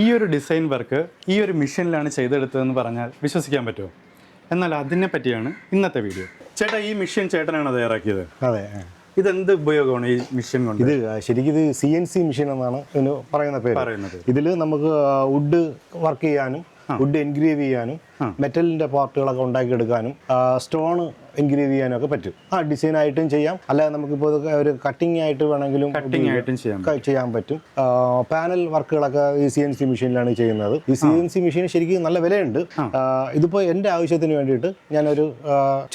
ഈ ഒരു design work ഈ ഒരു മെഷീനിലാണ് ചെയ്തെടുത്തതെന്ന് പറഞ്ഞാൽ വിശ്വസിക്കാൻ പറ്റുമോ? എന്നാൽ അതിനെ പറ്റിയാണ് ഇന്നത്തെ വീഡിയോ. ചേട്ടാ, ഈ മെഷീൻ ചേട്ടനാണ് തയ്യാറാക്കിയത്? അതെ. ഇതെന്ത് ഉപയോഗമാണ് ഈ മെഷീൻ കൊണ്ട്? ഇത് ശരിക്കും ഇത് CNC മെഷീൻ എന്നാണ് ഇതിന് പറയുന്ന പേര്. ഇതിൽ നമുക്ക് വുഡ് വർക്ക് ചെയ്യാനും വുഡ് എൻഗ്രേവ് ചെയ്യാനും മെറ്റലിന്റെ പാർട്ടുകളൊക്കെ ഉണ്ടാക്കിയെടുക്കാനും സ്റ്റോൺ എൻഗ്രേവ് ചെയ്യാനും ഒക്കെ പറ്റും. ഡിസൈൻ ആയിട്ടും ചെയ്യാം, അല്ലാതെ നമുക്കിപ്പോൾ ഒരു കട്ടിങ് ആയിട്ട് വേണമെങ്കിലും ചെയ്യാൻ പറ്റും. പാനൽ വർക്കുകളൊക്കെ ഈ CNC മെഷീനിലാണ് ചെയ്യുന്നത്. ഈ CNC മെഷീൻ ശരിക്കും നല്ല വിലയുണ്ട്. ഇതിപ്പോൾ എൻ്റെ ആവശ്യത്തിന് വേണ്ടിയിട്ട് ഞാനൊരു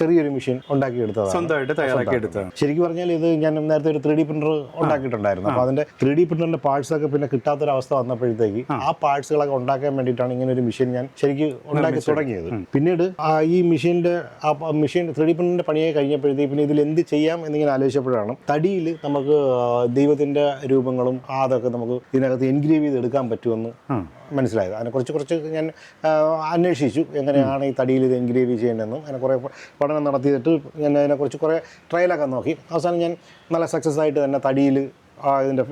ചെറിയൊരു മെഷീൻ ഉണ്ടാക്കിയെടുത്തതാണ്, സ്വന്തമായിട്ട് തയ്യാറാക്കിയെടുത്തതാണ്. ശരിക്കും പറഞ്ഞാൽ ഇത് ഞാൻ നേരത്തെ ഒരു 3D പ്രിന്റർ ഉണ്ടാക്കിയിട്ടുണ്ടായിരുന്നു. അപ്പോൾ അതിന്റെ 3D പ്രിന്ററിന്റെ പാർട്സ് ഒക്കെ പിന്നെ കിട്ടാത്തൊരവസ്ഥ വന്നപ്പോഴത്തേക്ക് ആ പാർട്സുകളൊക്കെ ഉണ്ടാക്കാൻ വേണ്ടിയിട്ടാണ് ഇങ്ങനെ ഒരു മെഷീൻ ഞാൻ ശരിക്കും ഉണ്ടാക്കി തുടങ്ങിയത്. പിന്നീട് ഈ മെഷീൻ 3D പ്രിന്ററിന്റെ പണിയായി കഴിഞ്ഞപ്പോഴത്തേക്ക് പിന്നെ ഇതിൽ എന്ത് ചെയ്യാം എന്നിങ്ങനെ ആലോചിച്ചപ്പോഴാണ് തടിയിൽ നമുക്ക് ദൈവത്തിന്റെ രൂപങ്ങളും അതൊക്കെ നമുക്ക് ഇതിനകത്ത് എൻഗ്രേവ് ചെയ്ത് എടുക്കാൻ പറ്റുമെന്ന് മനസ്സിലായത്. അതിനെ കുറച്ച് ഞാൻ അന്വേഷിച്ചു എങ്ങനെയാണ് ഈ തടിയിൽ ഇത് എൻഗ്രേവ് ചെയ്യേണ്ടതെന്നും. അതിനെ കുറേ പഠനം നടത്തിയിട്ട് ഞാൻ അതിനെക്കുറിച്ച് കുറേ ട്രയലൊക്കെ നോക്കി. അവസാനം ഞാൻ നല്ല സക്സസ് ആയിട്ട് തന്നെ തടിയിൽ ഇതിൻ്റെ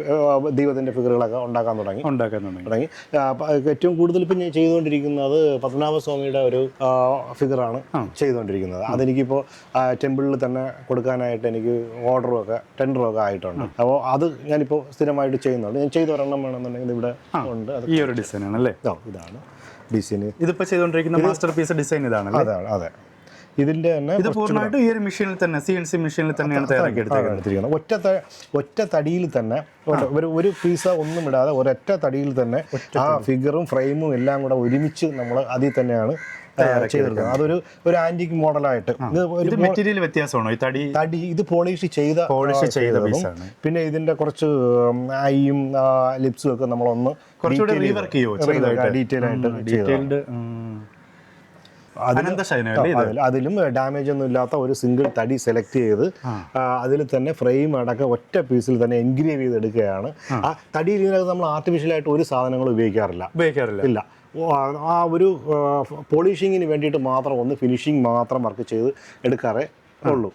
ദൈവത്തിൻ്റെ ഫിഗറുകളൊക്കെ ഉണ്ടാക്കാൻ തുടങ്ങി. ഏറ്റവും കൂടുതൽ ഇപ്പം ഞാൻ ചെയ്തുകൊണ്ടിരിക്കുന്നത് പത്മനാഭസ്വാമിയുടെ ഒരു ഫിഗറാണ് ചെയ്തുകൊണ്ടിരിക്കുന്നത്. അതെനിക്കിപ്പോൾ ടെമ്പിളിൽ തന്നെ കൊടുക്കാനായിട്ട് എനിക്ക് ടെൻഡറും ഒക്കെ ആയിട്ടുണ്ട്. അപ്പോൾ അത് ഞാനിപ്പോൾ സ്ഥിരമായിട്ട് ചെയ്യുന്നുണ്ട്. ഞാൻ ചെയ്ത് ഒരെണ്ണം വേണമെന്നുണ്ടെങ്കിൽ ഇവിടെ ഉണ്ട്. ഈ ഒരു ഡിസൈനാണ് അല്ലേ? ഇതാണ് ഡിസൈൻ. ഇതിപ്പോൾ ചെയ്തുകൊണ്ടിരിക്കുന്ന മാസ്റ്റർ പീസ് ഡിസൈൻ ഇതാണ്. അതെ. ഇതിന്റെ തന്നെ ഇത് പൂർണ്ണമായിട്ട് ഈ ഒരു മെഷീനിൽ തന്നെ CNC മെഷീനിൽ തന്നെയാണ് തയ്യാറാക്കിയെടുത്തിരിക്കുന്നത്. ഒറ്റ തടിയിൽ തന്നെ ഒരു പീസ ഒന്നും ഇടാതെ ഒരൊറ്റ തടിയിൽ തന്നെ ആ ഫിഗറും ഫ്രെയിമും എല്ലാം കൂടെ ഒരുമിച്ച് നമ്മൾ അതിൽ തന്നെയാണ് ചെയ്തെടുക്കുന്നത്. അതൊരു ആന്റിക് മോഡലായിട്ട്. ഇത് മെറ്റീരിയൽ വ്യത്യാസമാണോ? ഈ തടി ഇത് പോളിഷ് ചെയ്ത പീസാണ്. പിന്നെ ഇതിന്റെ കുറച്ച് ഐയും ലിപ്സും ഒക്കെ നമ്മളൊന്ന് ഡീറ്റെയിൽ ആയിട്ട് അതിലും ഡാമേജ് ഒന്നും ഇല്ലാത്ത ഒരു സിംഗിൾ തടി സെലക്ട് ചെയ്ത് അതിൽ തന്നെ ഫ്രെയിം അടക്കം ഒറ്റ പീസിൽ തന്നെ എൻഗ്രേവ് ചെയ്തെടുക്കുകയാണ്. ആ തടിയിൽ ഇതിനകത്ത് നമ്മൾ ആർട്ടിഫിഷ്യലായിട്ട് ഒരു സാധനങ്ങളും ഉപയോഗിക്കാറില്ല. ആ ഒരു പോളിഷിങ്ങിന് വേണ്ടിയിട്ട് മാത്രം ഒന്ന് ഫിനിഷിങ് മാത്രം വർക്ക് ചെയ്ത് എടുക്കാറേ ഉള്ളൂ.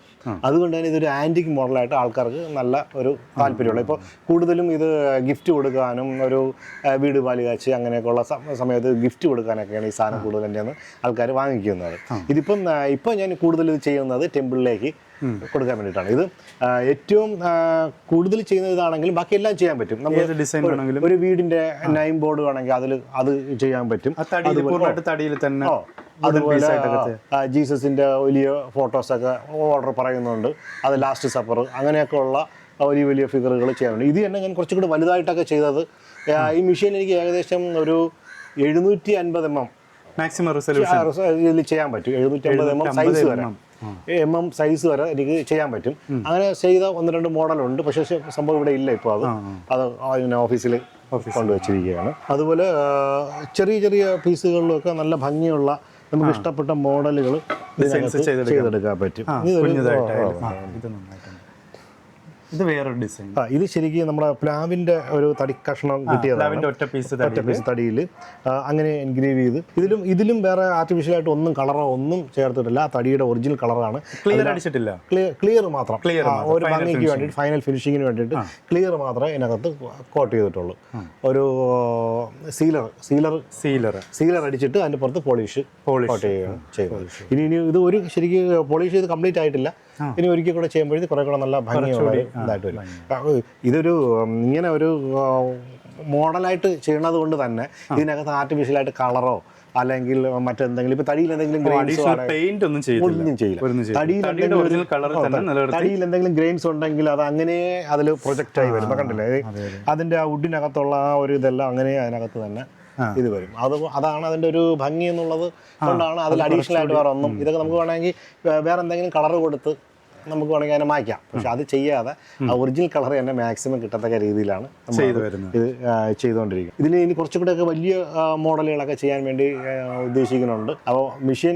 അതുകൊണ്ട് തന്നെ ഇതൊരു ആൻറ്റിക് മോഡലായിട്ട് ആൾക്കാർക്ക് നല്ല ഒരു താല്പര്യമുള്ള. ഇപ്പോൾ കൂടുതലും ഇത് ഗിഫ്റ്റ് കൊടുക്കാനും ഒരു വീട് പാല് കാച്ച് അങ്ങനെയൊക്കെയുള്ള സമയത്ത് ഗിഫ്റ്റ് കൊടുക്കാനൊക്കെയാണ് ഈ സാധനം കൂടുതൽ എൻ്റെ ആൾക്കാർ വാങ്ങിക്കുന്നത്. ഇപ്പം ഞാൻ കൂടുതൽ ഇത് ചെയ്യുന്നത് ടെമ്പിളിലേക്ക് കൊടുക്കാൻ വേണ്ടിയിട്ടാണ്. ഇത് ഏറ്റവും കൂടുതൽ ചെയ്യുന്ന ഇതാണെങ്കിലും ബാക്കി എല്ലാം ചെയ്യാൻ പറ്റും. നമ്മൾ ഒരു വീടിന്റെ നെയിം ബോർഡ് വേണമെങ്കിൽ അത് ചെയ്യാൻ പറ്റും. അതുപോലെ ജീസസിന്റെ വലിയ ഫോട്ടോസൊക്കെ ഓർഡർ പറയുന്നുണ്ട്. അത് ലാസ്റ്റ് സപ്പർ അങ്ങനെയൊക്കെ ഉള്ള വലിയ ഫിഗറുകൾ ചെയ്യാറുണ്ട്. ഇത് തന്നെ ഞാൻ കുറച്ചും കൂടി വലുതായിട്ടൊക്കെ ചെയ്തത്. ഈ മെഷീൻ എനിക്ക് ഏകദേശം ഒരു 750 mm മാക്സിമം റിസൊല്യൂഷൻ ചെയ്യാൻ പറ്റും. 750 mm സൈസ് വരെ എനിക്ക് ചെയ്യാൻ പറ്റും. അങ്ങനെ ചെയ്ത 1-2 മോഡലുണ്ട്. പക്ഷേ സംഭവം ഇവിടെ ഇല്ല ഇപ്പോൾ. അത് ഓഫീസിൽ കൊണ്ടുവച്ചിരിക്കുകയാണ്. അതുപോലെ ചെറിയ പീസുകളിലൊക്കെ നല്ല ഭംഗിയുള്ള നമുക്ക് ഇഷ്ടപ്പെട്ട മോഡലുകൾ ചെയ്തെടുക്കാൻ പറ്റും. ഇത് വേറൊരു ഡിസൈൻ. ഇത് ശരിക്കും നമ്മുടെ പ്ലാവിന്റെ ഒരു തടി കഷ്ണം കിട്ടിയതാണ്. ഒറ്റ പീസ് തടിയിൽ അങ്ങനെ എൻഗ്രേവ് ചെയ്ത് ഇതിലും വേറെ ആർട്ടിഫിഷ്യലായിട്ട് ഒന്നും കളറോ ഒന്നും ചേർത്തിട്ടില്ല. ആ തടിയുടെ ഒറിജിനൽ കളറാണ്. ക്ലിയർ മാത്രം ഒരു ഭംഗിക്ക് വേണ്ടിയിട്ട് ഫൈനൽ ഫിനിഷിങ്ങിന് വേണ്ടിയിട്ട് ക്ലിയർ മാത്രമേ ഇതിനകത്ത് കോട്ട് ചെയ്തിട്ടുള്ളൂ. ഒരു സീലർ അടിച്ചിട്ട് അതിന്റെ പുറത്ത് പോളിഷ് ചെയ്യുന്നത്. ഇനി ഇത് ഒരു ശരിക്കും പോളിഷ് ചെയ്ത് കംപ്ലീറ്റ് ആയിട്ടില്ല. ഇനി ഒരിക്കൽ കൂടെ ചെയ്യുമ്പോഴത്തേക്ക് കുറെ കൂടെ നല്ല ഭംഗിയുള്ള ഇതായിട്ട് വരും. ഇതൊരു ഇങ്ങനെ ഒരു മോഡലായിട്ട് ചെയ്യണത് കൊണ്ട് തന്നെ ഇതിനകത്ത് ആർട്ടിഫിഷ്യലായിട്ട് കളറോ അല്ലെങ്കിൽ മറ്റെന്തെങ്കിലും ഇപ്പൊ തടിയിൽ എന്തെങ്കിലും തടിയിൽ എന്തെങ്കിലും ഗ്രെയിൻസ് ഉണ്ടെങ്കിൽ അത് അങ്ങനെ അതിൽ പ്രൊജക്റ്റ് ആയി വരും. കണ്ടില്ലേ, അതിന്റെ ആ വുഡിനകത്തുള്ള ആ ഒരു ഇതെല്ലാം അങ്ങനെ അതിനകത്ത് തന്നെ ഇത് വരും. അതാണ് അതിന്റെ ഒരു ഭംഗി എന്നുള്ളത് കൊണ്ടാണ് അതിൽ അഡീഷണൽ ആയിട്ട് വേറെ ഒന്നും. ഇതൊക്കെ നമുക്ക് വേണമെങ്കിൽ വേറെ എന്തെങ്കിലും കളർ കൊടുത്ത് നമുക്ക് വേണമെങ്കിൽ അതിനെ മായ്ക്കാം. പക്ഷെ അത് ചെയ്യാതെ ഒറിജിനൽ കളർ തന്നെ മാക്സിമം കിട്ടത്തക്ക രീതിയിലാണ് ഇത് ചെയ്തുകൊണ്ടിരിക്കുന്നത്. ഇതിൽ ഇനി കുറച്ചുകൂടെ ഒക്കെ വലിയ മോഡലുകളൊക്കെ ചെയ്യാൻ വേണ്ടി ഉദ്ദേശിക്കുന്നുണ്ട്. അപ്പോൾ മെഷീൻ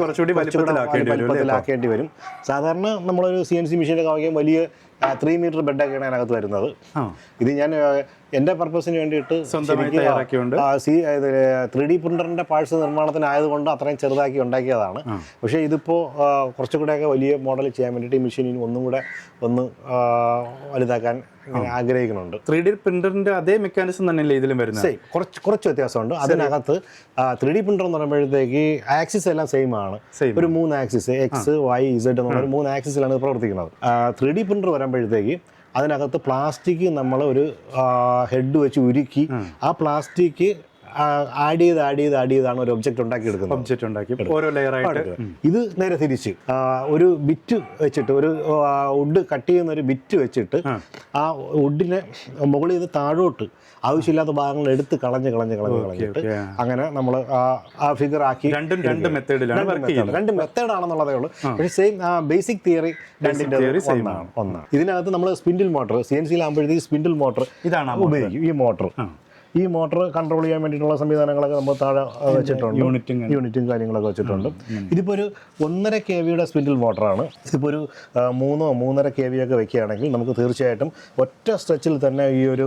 കുറച്ചുകൂടി വലിപ്പത്തിലാക്കേണ്ടി വരും. സാധാരണ നമ്മളൊരു CNC മെഷീനൊക്കെ വാങ്ങിക്കാൻ വലിയ 3 മീറ്റർ ബെഡൊക്കെയാണ് അതിനകത്ത് വരുന്നത്. ആ ഇത് ഞാൻ എൻ്റെ പർപ്പസിന് വേണ്ടിയിട്ട് സ്വന്തമായി തയ്യാറാക്കിയുണ്ട്. 3D പ്രിൻ്ററിൻ്റെ പാർട്സ് നിർമ്മാണത്തിനായതുകൊണ്ട് അത്രയും ചെറുതാക്കി ഉണ്ടാക്കിയതാണ്. പക്ഷേ ഇതിപ്പോൾ കുറച്ചുകൂടെയൊക്കെ വലിയ മോഡൽ ചെയ്യാൻ വേണ്ടിയിട്ട് ഈ മെഷീനിൽ ഒന്നും കൂടെ ഒന്ന് വലുതാക്കാൻ ആഗ്രഹിക്കുന്നുണ്ട്. 3D പ്രിന്ററിന്റെ അതേ മെക്കാനിസം തന്നെയല്ലേ ഇതിലും വരുന്നത്? കുറച്ച് വ്യത്യാസമുണ്ട്. അതിനകത്ത് 3D പ്രിൻ്റർ എന്ന് പറയുമ്പോഴത്തേക്ക് ആക്സിസ് എല്ലാം സെയിം ആണ്. ഒരു 3 ആക്സിസ് എക്സ് വൈ ഇസഡ് എന്നുള്ള ഒരു 3 ആക്സിസിലാണ് ഇത് പ്രവർത്തിക്കുന്നത്. 3D പ്രിൻ്റർ വരുമ്പോഴത്തേക്ക് അതിനകത്ത് പ്ലാസ്റ്റിക് നമ്മൾ ഒരു ഹെഡ് വെച്ച് ഉരുക്കി ആ പ്ലാസ്റ്റിക് ആഡ് ചെയ്താണ് ഒരു ഒബ്ജക്റ്റ് ഉണ്ടാക്കി ഓരോ ലെയറായിട്ട്. ഇത് നേരെ തിരിച്ച് ഒരു ബിറ്റ് വെച്ചിട്ട്, ഒരു വുഡ് കട്ട് ചെയ്യുന്ന ഒരു ബിറ്റ് വെച്ചിട്ട് ആ വുഡിനെ മുകളിൽ നിന്ന് താഴോട്ട് ആവശ്യമില്ലാത്ത ഭാഗങ്ങൾ എടുത്ത് കളഞ്ഞിട്ട് അങ്ങനെ നമ്മൾ ആ ഫിഗർ ആക്കി. രണ്ട് മെത്തേഡാണെന്നുള്ളതേ ഉള്ളൂ. പക്ഷേ സെയിം ബേസിക് തിയറി രണ്ടിൻ്റെ ഒന്നാണ്. ഇതിനകത്ത് നമ്മൾ സ്പിൻഡിൽ മോട്ടർ, CNC-ലാകുമ്പോഴത്തേക്ക് സ്പിൻഡിൽ മോട്ടർ ഇതാണ് ഉപയോഗിക്കും. ഈ മോട്ടർ കൺട്രോൾ ചെയ്യാൻ വേണ്ടിയിട്ടുള്ള സംവിധാനങ്ങളൊക്കെ നമ്മൾ താഴെ വെച്ചിട്ടുണ്ട്. യൂണിറ്റും കാര്യങ്ങളൊക്കെ വെച്ചിട്ടുണ്ട്. ഇതിപ്പോൾ ഒരു 1.5 kV സ്പിൻഡിൽ മോട്ടറാണ്. ഇതിപ്പോൾ ഒരു 3.5 kV ഒക്കെ വെക്കുകയാണെങ്കിൽ നമുക്ക് തീർച്ചയായിട്ടും ഒറ്റ സ്ട്രെച്ചിൽ തന്നെ ഈ ഒരു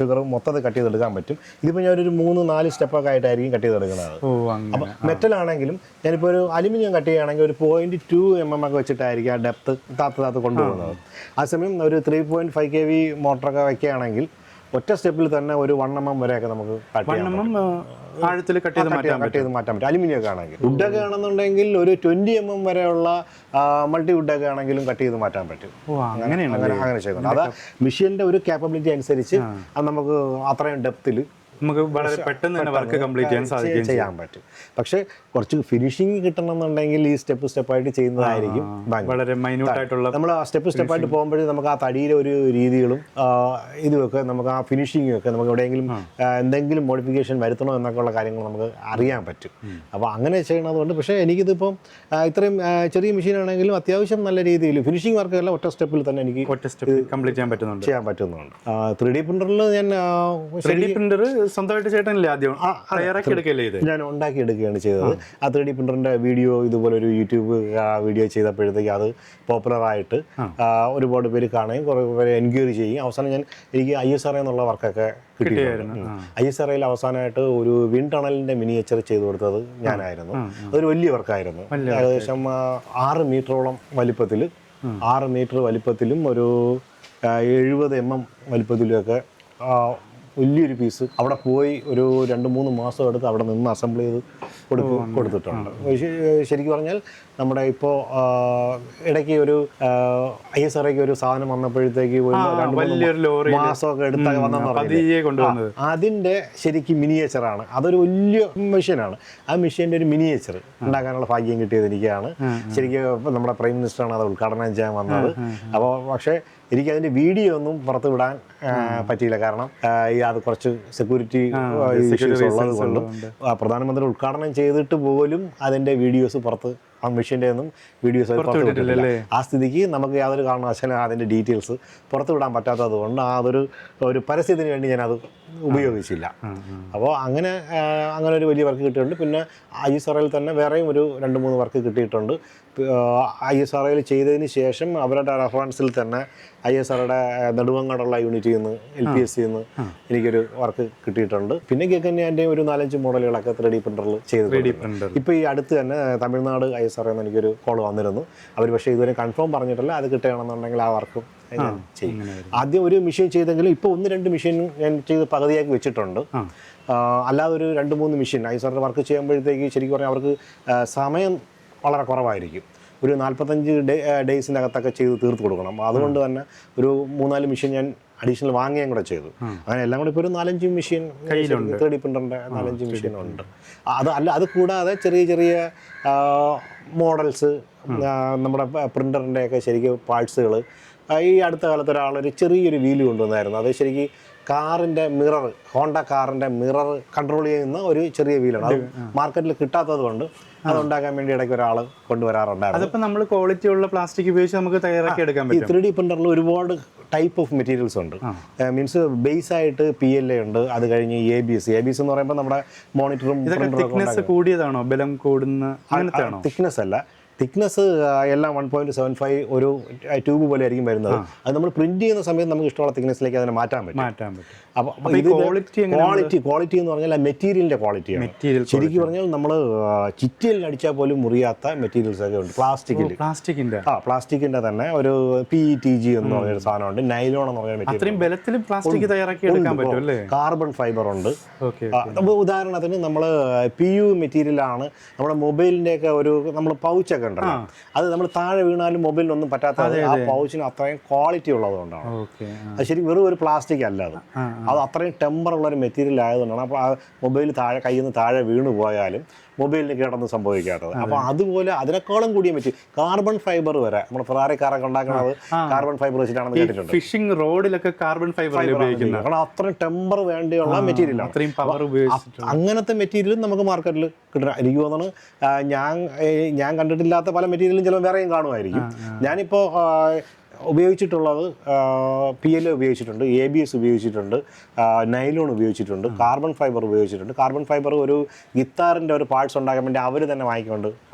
ഫിഗർ മൊത്തത്തിൽ കട്ട് ചെയ്തെടുക്കാൻ പറ്റും. ഇതിപ്പോൾ ഞാനൊരു 3-4 സ്റ്റെപ്പൊക്കെ ആയിട്ടായിരിക്കും കട്ട് ചെയ്തെടുക്കുന്നത്. അപ്പോൾ മെറ്റലാണെങ്കിലും ഞാനിപ്പോൾ ഒരു അലുമിനിയം കട്ട് ചെയ്യുകയാണെങ്കിൽ ഒരു 0.2 mm ഒക്കെ വെച്ചിട്ടായിരിക്കും ആ ഡെപ്ത് താത്ത് കൊണ്ടുപോകുന്നത്. ആ സമയം ഒരു 3.5 kV മോട്ടറൊക്കെ വെക്കുകയാണെങ്കിൽ ഒറ്റ സ്റ്റെപ്പിൽ തന്നെ ഒരു 1 mm വരെയൊക്കെ നമുക്ക് ആഴത്തിൽ കട്ട് ചെയ്ത് മാറ്റാൻ പറ്റും. അലുമിനിയം ഒക്കെ ആണെങ്കിൽ. വുഡൊക്കെ ആണെന്നുണ്ടെങ്കിൽ ഒരു 20 mm വരെയുള്ള മൾട്ടി വുഡൊക്കെ ആണെങ്കിലും കട്ട് ചെയ്ത് മാറ്റാൻ പറ്റും. അങ്ങനെ ചെയ്യുന്നുണ്ട്. അത് മെഷീൻ്റെ ഒരു കാപ്പബിലിറ്റി അനുസരിച്ച് അത് നമുക്ക് അത്രയും ഡെപ്തിൽ നമുക്ക് വളരെ പെട്ടെന്ന് തന്നെ വർക്ക് കംപ്ലീറ്റ് ചെയ്യാൻ പറ്റും. പക്ഷേ കുറച്ച് ഫിനിഷിങ് കിട്ടണമെന്നുണ്ടെങ്കിൽ ഈ സ്റ്റെപ്പായിട്ട് ചെയ്യുന്നതായിരിക്കും വളരെ മൈന്യൂട്ട് ആയിട്ടുള്ള. നമ്മൾ ആ സ്റ്റെപ്പായിട്ട് പോകുമ്പോഴേ നമുക്ക് ആ തടിയിലെ ഒരു രീതികളും ഇതുമൊക്കെ നമുക്ക് ആ ഫിനിഷിങ്ങും ഒക്കെ നമുക്ക് എവിടെയെങ്കിലും എന്തെങ്കിലും മോഡിഫിക്കേഷൻ വരുത്തണോ എന്നൊക്കെ ഉള്ള കാര്യങ്ങൾ നമുക്ക് അറിയാൻ പറ്റും. അപ്പോൾ അങ്ങനെ ചെയ്യണതുകൊണ്ട്. പക്ഷേ എനിക്കിതിപ്പം ഇത്രയും ചെറിയ മെഷീനാണെങ്കിലും അത്യാവശ്യം നല്ല രീതിയിൽ ഫിനിഷിംഗ് വർക്കെല്ലാം ഒറ്റ സ്റ്റെപ്പിൽ തന്നെ എനിക്ക് കംപ്ലീറ്റ് ചെയ്യാൻ പറ്റുന്നുണ്ട്. 3D പ്രിൻ്ററിൽ ഞാൻ 3D പ്രിൻ്റർ സ്വന്തമായിട്ട് ചേട്ടനല്ലേ ആദ്യം തയ്യാറാക്കിയെടുക്കല്ലേ ഇത്? ഞാൻ ഉണ്ടാക്കിയെടുക്കുകയാണ് ചെയ്തത്. ആ 3D പ്രിൻ്ററിൻ്റെ വീഡിയോ ഇതുപോലെ ഒരു യൂട്യൂബ് വീഡിയോ ചെയ്തപ്പോഴത്തേക്ക് അത് പോപ്പുലറായിട്ട് ഒരുപാട് പേര് കാണുകയും കുറേ പേര് എൻക്വയറി ചെയ്യും. അവസാനം എനിക്ക് ISRA എന്നുള്ള വർക്കൊക്കെ കിട്ടിയായിരുന്നു. ISRAയിൽ അവസാനമായിട്ട് ഒരു വിൻഡ് ടണലിൻ്റെ മിനിയേച്ചർ ചെയ്തു കൊടുത്തത് ഞാനായിരുന്നു. അതൊരു വലിയ വർക്കായിരുന്നു. ഏകദേശം 6 മീറ്ററോളം വലിപ്പത്തിൽ, 6 മീറ്റർ വലിപ്പത്തിലും ഒരു 70 mm വലിപ്പത്തിലുമൊക്കെ വലിയൊരു പീസ് അവിടെ പോയി ഒരു 2-3 മാസം എടുത്ത് അവിടെ നിന്ന് അസംബിൾ ചെയ്ത് കൊടുത്തിട്ടുണ്ട്. ശരിക്കും പറഞ്ഞാൽ നമ്മുടെ ഇപ്പോൾ ഇടയ്ക്ക് ഒരു ISRAയ്ക്ക് ഒരു സാധനം വന്നപ്പോഴത്തേക്ക് ഒരു 2-3 മാസമൊക്കെ എടുത്തൊക്കെ വന്നെന്ന് അതിൻ്റെ ശരിക്കും മിനിയേച്ചറാണ്. അതൊരു വലിയ മെഷീനാണ്. ആ മെഷീൻ്റെ ഒരു മിനിയേച്ചർ ഉണ്ടാക്കാനുള്ള ഭാഗ്യം കിട്ടിയത് എനിക്കാണ്. ശരിക്കും നമ്മുടെ പ്രൈം മിനിസ്റ്ററാണ് അത് ഉദ്ഘാടനം ചെയ്യാൻ വന്നത്. അപ്പോൾ പക്ഷേ എനിക്കതിൻ്റെ വീഡിയോ ഒന്നും പുറത്ത് വിടാൻ പറ്റിയില്ല. കാരണം അത് കുറച്ച് സെക്യൂരിറ്റി ഇഷ്യൂസ് ഉള്ളത് കൊണ്ടും പ്രധാനമന്ത്രി ഉദ്ഘാടനം ചെയ്തിട്ട് പോലും അതിൻ്റെ വീഡിയോസ് പുറത്ത് ആ മെഷീൻ്റെ ഒന്നും വീഡിയോസ് പുറത്ത് വിട്ടിട്ടില്ല. ആ സ്ഥിതിക്ക് നമുക്ക് യാതൊരു കാരണവശാലും അതിൻ്റെ ഡീറ്റെയിൽസ് പുറത്ത് വിടാൻ പറ്റാത്തത് കൊണ്ട് ഒരു പരസ്യത്തിന് വേണ്ടി ഞാനത് ഉപയോഗിച്ചില്ല. അപ്പോൾ അങ്ങനെ ഒരു വലിയ വർക്ക് കിട്ടിയിട്ടുണ്ട്. പിന്നെ ISRAയിൽ തന്നെ വേറെയും ഒരു 2-3 വർക്ക് കിട്ടിയിട്ടുണ്ട്. ISRAയിൽ ചെയ്തതിന് ശേഷം അവരുടെ റെഫറൻസിൽ തന്നെ ISRAയുടെ നെടുവങ്ങാടുള്ള യൂണിറ്റിൽ നിന്ന് LPSCയിൽ നിന്ന് എനിക്കൊരു വർക്ക് കിട്ടിയിട്ടുണ്ട്. പിന്നെ ഗഗന്യാൻ്റെ ഒരു 4-5 മോഡലുകളൊക്കെ 3D പ്രിൻ്ററിൽ ചെയ്തിട്ടുണ്ട്. ഇപ്പോൾ ഈ അടുത്ത് തന്നെ തമിഴ്നാട് ISRA എന്ന് എനിക്കൊരു കോൾ വന്നിരുന്നു. അവർ പക്ഷേ ഇതുവരെ കൺഫേം പറഞ്ഞിട്ടില്ല. അത് കിട്ടുകയാണെന്നുണ്ടെങ്കിൽ ആ വർക്കും ഞാൻ ചെയ്യും. ആദ്യം ഒരു മെഷീൻ ചെയ്തെങ്കിലും ഇപ്പോൾ 1-2 മെഷീൻ ഞാൻ ചെയ്ത് പകുതിയാക്കി വെച്ചിട്ടുണ്ട്. അല്ലാതെ ഒരു 2-3 മെഷീൻ ISRA വർക്ക് ചെയ്യുമ്പോഴത്തേക്ക് ശരിക്കും പറഞ്ഞാൽ അവർക്ക് സമയം വളരെ കുറവായിരിക്കും. ഒരു 45 ഡേയ്സിനകത്തൊക്കെ ചെയ്ത് തീർത്ത് കൊടുക്കണം. അതുകൊണ്ട് തന്നെ ഒരു 3-4 മെഷീൻ ഞാൻ അഡീഷണൽ വാങ്ങുകയും കൂടെ ചെയ്തു. അങ്ങനെ എല്ലാം കൂടി ഇപ്പോൾ ഒരു 4-5 മെഷീൻ 3D പ്രിൻ്ററിൻ്റെ 4-5 മെഷീനുണ്ട്. അത് കൂടാതെ ചെറിയ മോഡൽസ് നമ്മുടെ പ്രിൻ്ററിൻ്റെയൊക്കെ ശരിക്കും പാർട്സുകൾ ഈ അടുത്ത കാലത്ത് ഒരാളൊരു ചെറിയൊരു വീല് കൊണ്ടുവന്നായിരുന്നു. അത് ശരിക്കും കാറിൻ്റെ മിറർ, ഹോണ്ട കാറിൻ്റെ മിറർ കൺട്രോൾ ചെയ്യുന്ന ഒരു ചെറിയ വീലാണ്. അത് മാർക്കറ്റിൽ കിട്ടാത്തത് കൊണ്ട് അതുണ്ടാക്കാൻ വേണ്ടി ഇടയ്ക്ക് ഒരാൾ കൊണ്ടുവരാറുണ്ടായിരുന്നു. അതിപ്പോൾ നമ്മൾ ക്വാളിറ്റി ഉള്ള പ്ലാസ്റ്റിക് ഉപയോഗിച്ച് നമുക്ക് തയ്യാറാക്കി എടുക്കാൻ പറ്റും. ഈ 3D പ്രിൻ്ററിൽ ഒരുപാട് ടൈപ്പ് ഓഫ് മെറ്റീരിയൽസ് ഉണ്ട്. മീൻസ് ബേസായിട്ട് PLA ഉണ്ട്. അത് കഴിഞ്ഞ് ABS എന്ന് പറയുമ്പോൾ നമ്മുടെ മോണിറ്ററും തിക്നെസ് കൂടിയതാണോ, ബലം കൂടുന്ന അങ്ങനത്തെ തിക്നെസ് അല്ല, തിക്നെസ് എല്ലാം 1.75 ഒരു ട്യൂബ് പോലെ ആയിരിക്കും വരുന്നത്. അത് നമ്മൾ പ്രിന്റ് ചെയ്യുന്ന സമയത്ത് നമുക്ക് ഇഷ്ടമുള്ള തിക്നെസ്സിലേക്ക് അതിനെ മാറ്റാൻ പറ്റും. അപ്പോൾ ഇത് ക്വാളിറ്റി എന്ന് പറഞ്ഞാൽ മെറ്റീരിയലിന്റെ ക്വാളിറ്റിയാണ്. ശരിക്കും പറഞ്ഞാൽ നമ്മൾ ചിറ്റിയിൽ അടിച്ചാൽ പോലും മുറിയാത്ത മെറ്റീരിയൽസ് ഒക്കെ ഉണ്ട്. പ്ലാസ്റ്റിക്കിന്റെ തന്നെ ഒരു PETG എന്ന് പറഞ്ഞൊരു സാധനമുണ്ട്. നൈലോൺ എന്ന് പറഞ്ഞ മെറ്റീരിയൽ, കാർബൺ ഫൈബർ ഉണ്ട്. ഉദാഹരണത്തിന് നമ്മൾ PU മെറ്റീരിയലാണ് നമ്മുടെ മൊബൈലിന്റെ ഒക്കെ ഒരു നമ്മൾ പൗച്ചൊക്കെ ഉണ്ടല്ലോ, അത് നമ്മൾ താഴെ വീണാലും മൊബൈലിനൊന്നും പറ്റാത്തത് ആ പൗച്ചിന് അത്രയും ക്വാളിറ്റി ഉള്ളതുകൊണ്ടാണ്. അത് ശരി വെറും ഒരു പ്ലാസ്റ്റിക് അല്ല, അത് അത്രയും ടെമ്പർ ഉള്ള ഒരു മെറ്റീരിയൽ ആയതുകൊണ്ടാണ്. അപ്പോൾ ആ മൊബൈൽ കയ്യിൽ നിന്ന് താഴെ വീണ് പോയാലും മൊബൈലിന് കേടൊന്നും സംഭവിക്കാത്തത്. അപ്പോൾ അതുപോലെ അതിനേക്കാളും കൂടിയ മെറ്റീരിയൽ കാർബൺ ഫൈബർ വരെ നമ്മൾ ഫെറാറി കാറൊക്കെ ഉണ്ടാക്കുന്നത് കാർബൺ ഫൈബർ വെച്ചിട്ടാണെന്ന് കേട്ടിട്ടുണ്ട്. ഫിഷിംഗ് റോഡിലൊക്കെ കാർബൺ ഫൈബർ ഉപയോഗിക്കുന്നത്, കാരണം അത്രയും ടെമ്പർ വേണ്ടിയുള്ള മെറ്റീരിയലാണ്. അങ്ങനത്തെ മെറ്റീരിയൽ നമുക്ക് മാർക്കറ്റിൽ കിട്ടണം. എനിക്ക് തോന്നുന്നു ഞാൻ കണ്ടിട്ടില്ലാത്ത പല മെറ്റീരിയലും ചിലപ്പോൾ വേറെയും കാണുമായിരിക്കും. ഞാനിപ്പോൾ ഉപയോഗിച്ചിട്ടുള്ളത് PLA ഉപയോഗിച്ചിട്ടുണ്ട്, ABS ഉപയോഗിച്ചിട്ടുണ്ട്, നൈലോൺ ഉപയോഗിച്ചിട്ടുണ്ട്, കാർബൺ ഫൈബർ ഉപയോഗിച്ചിട്ടുണ്ട്. കാർബൺ ഫൈബർ ഒരു ഗിത്താറിൻ്റെ ഒരു പാർട്സ് ഉണ്ടാക്കാൻ വേണ്ടി അവർ തന്നെ വാങ്ങിക്കൊണ്ട്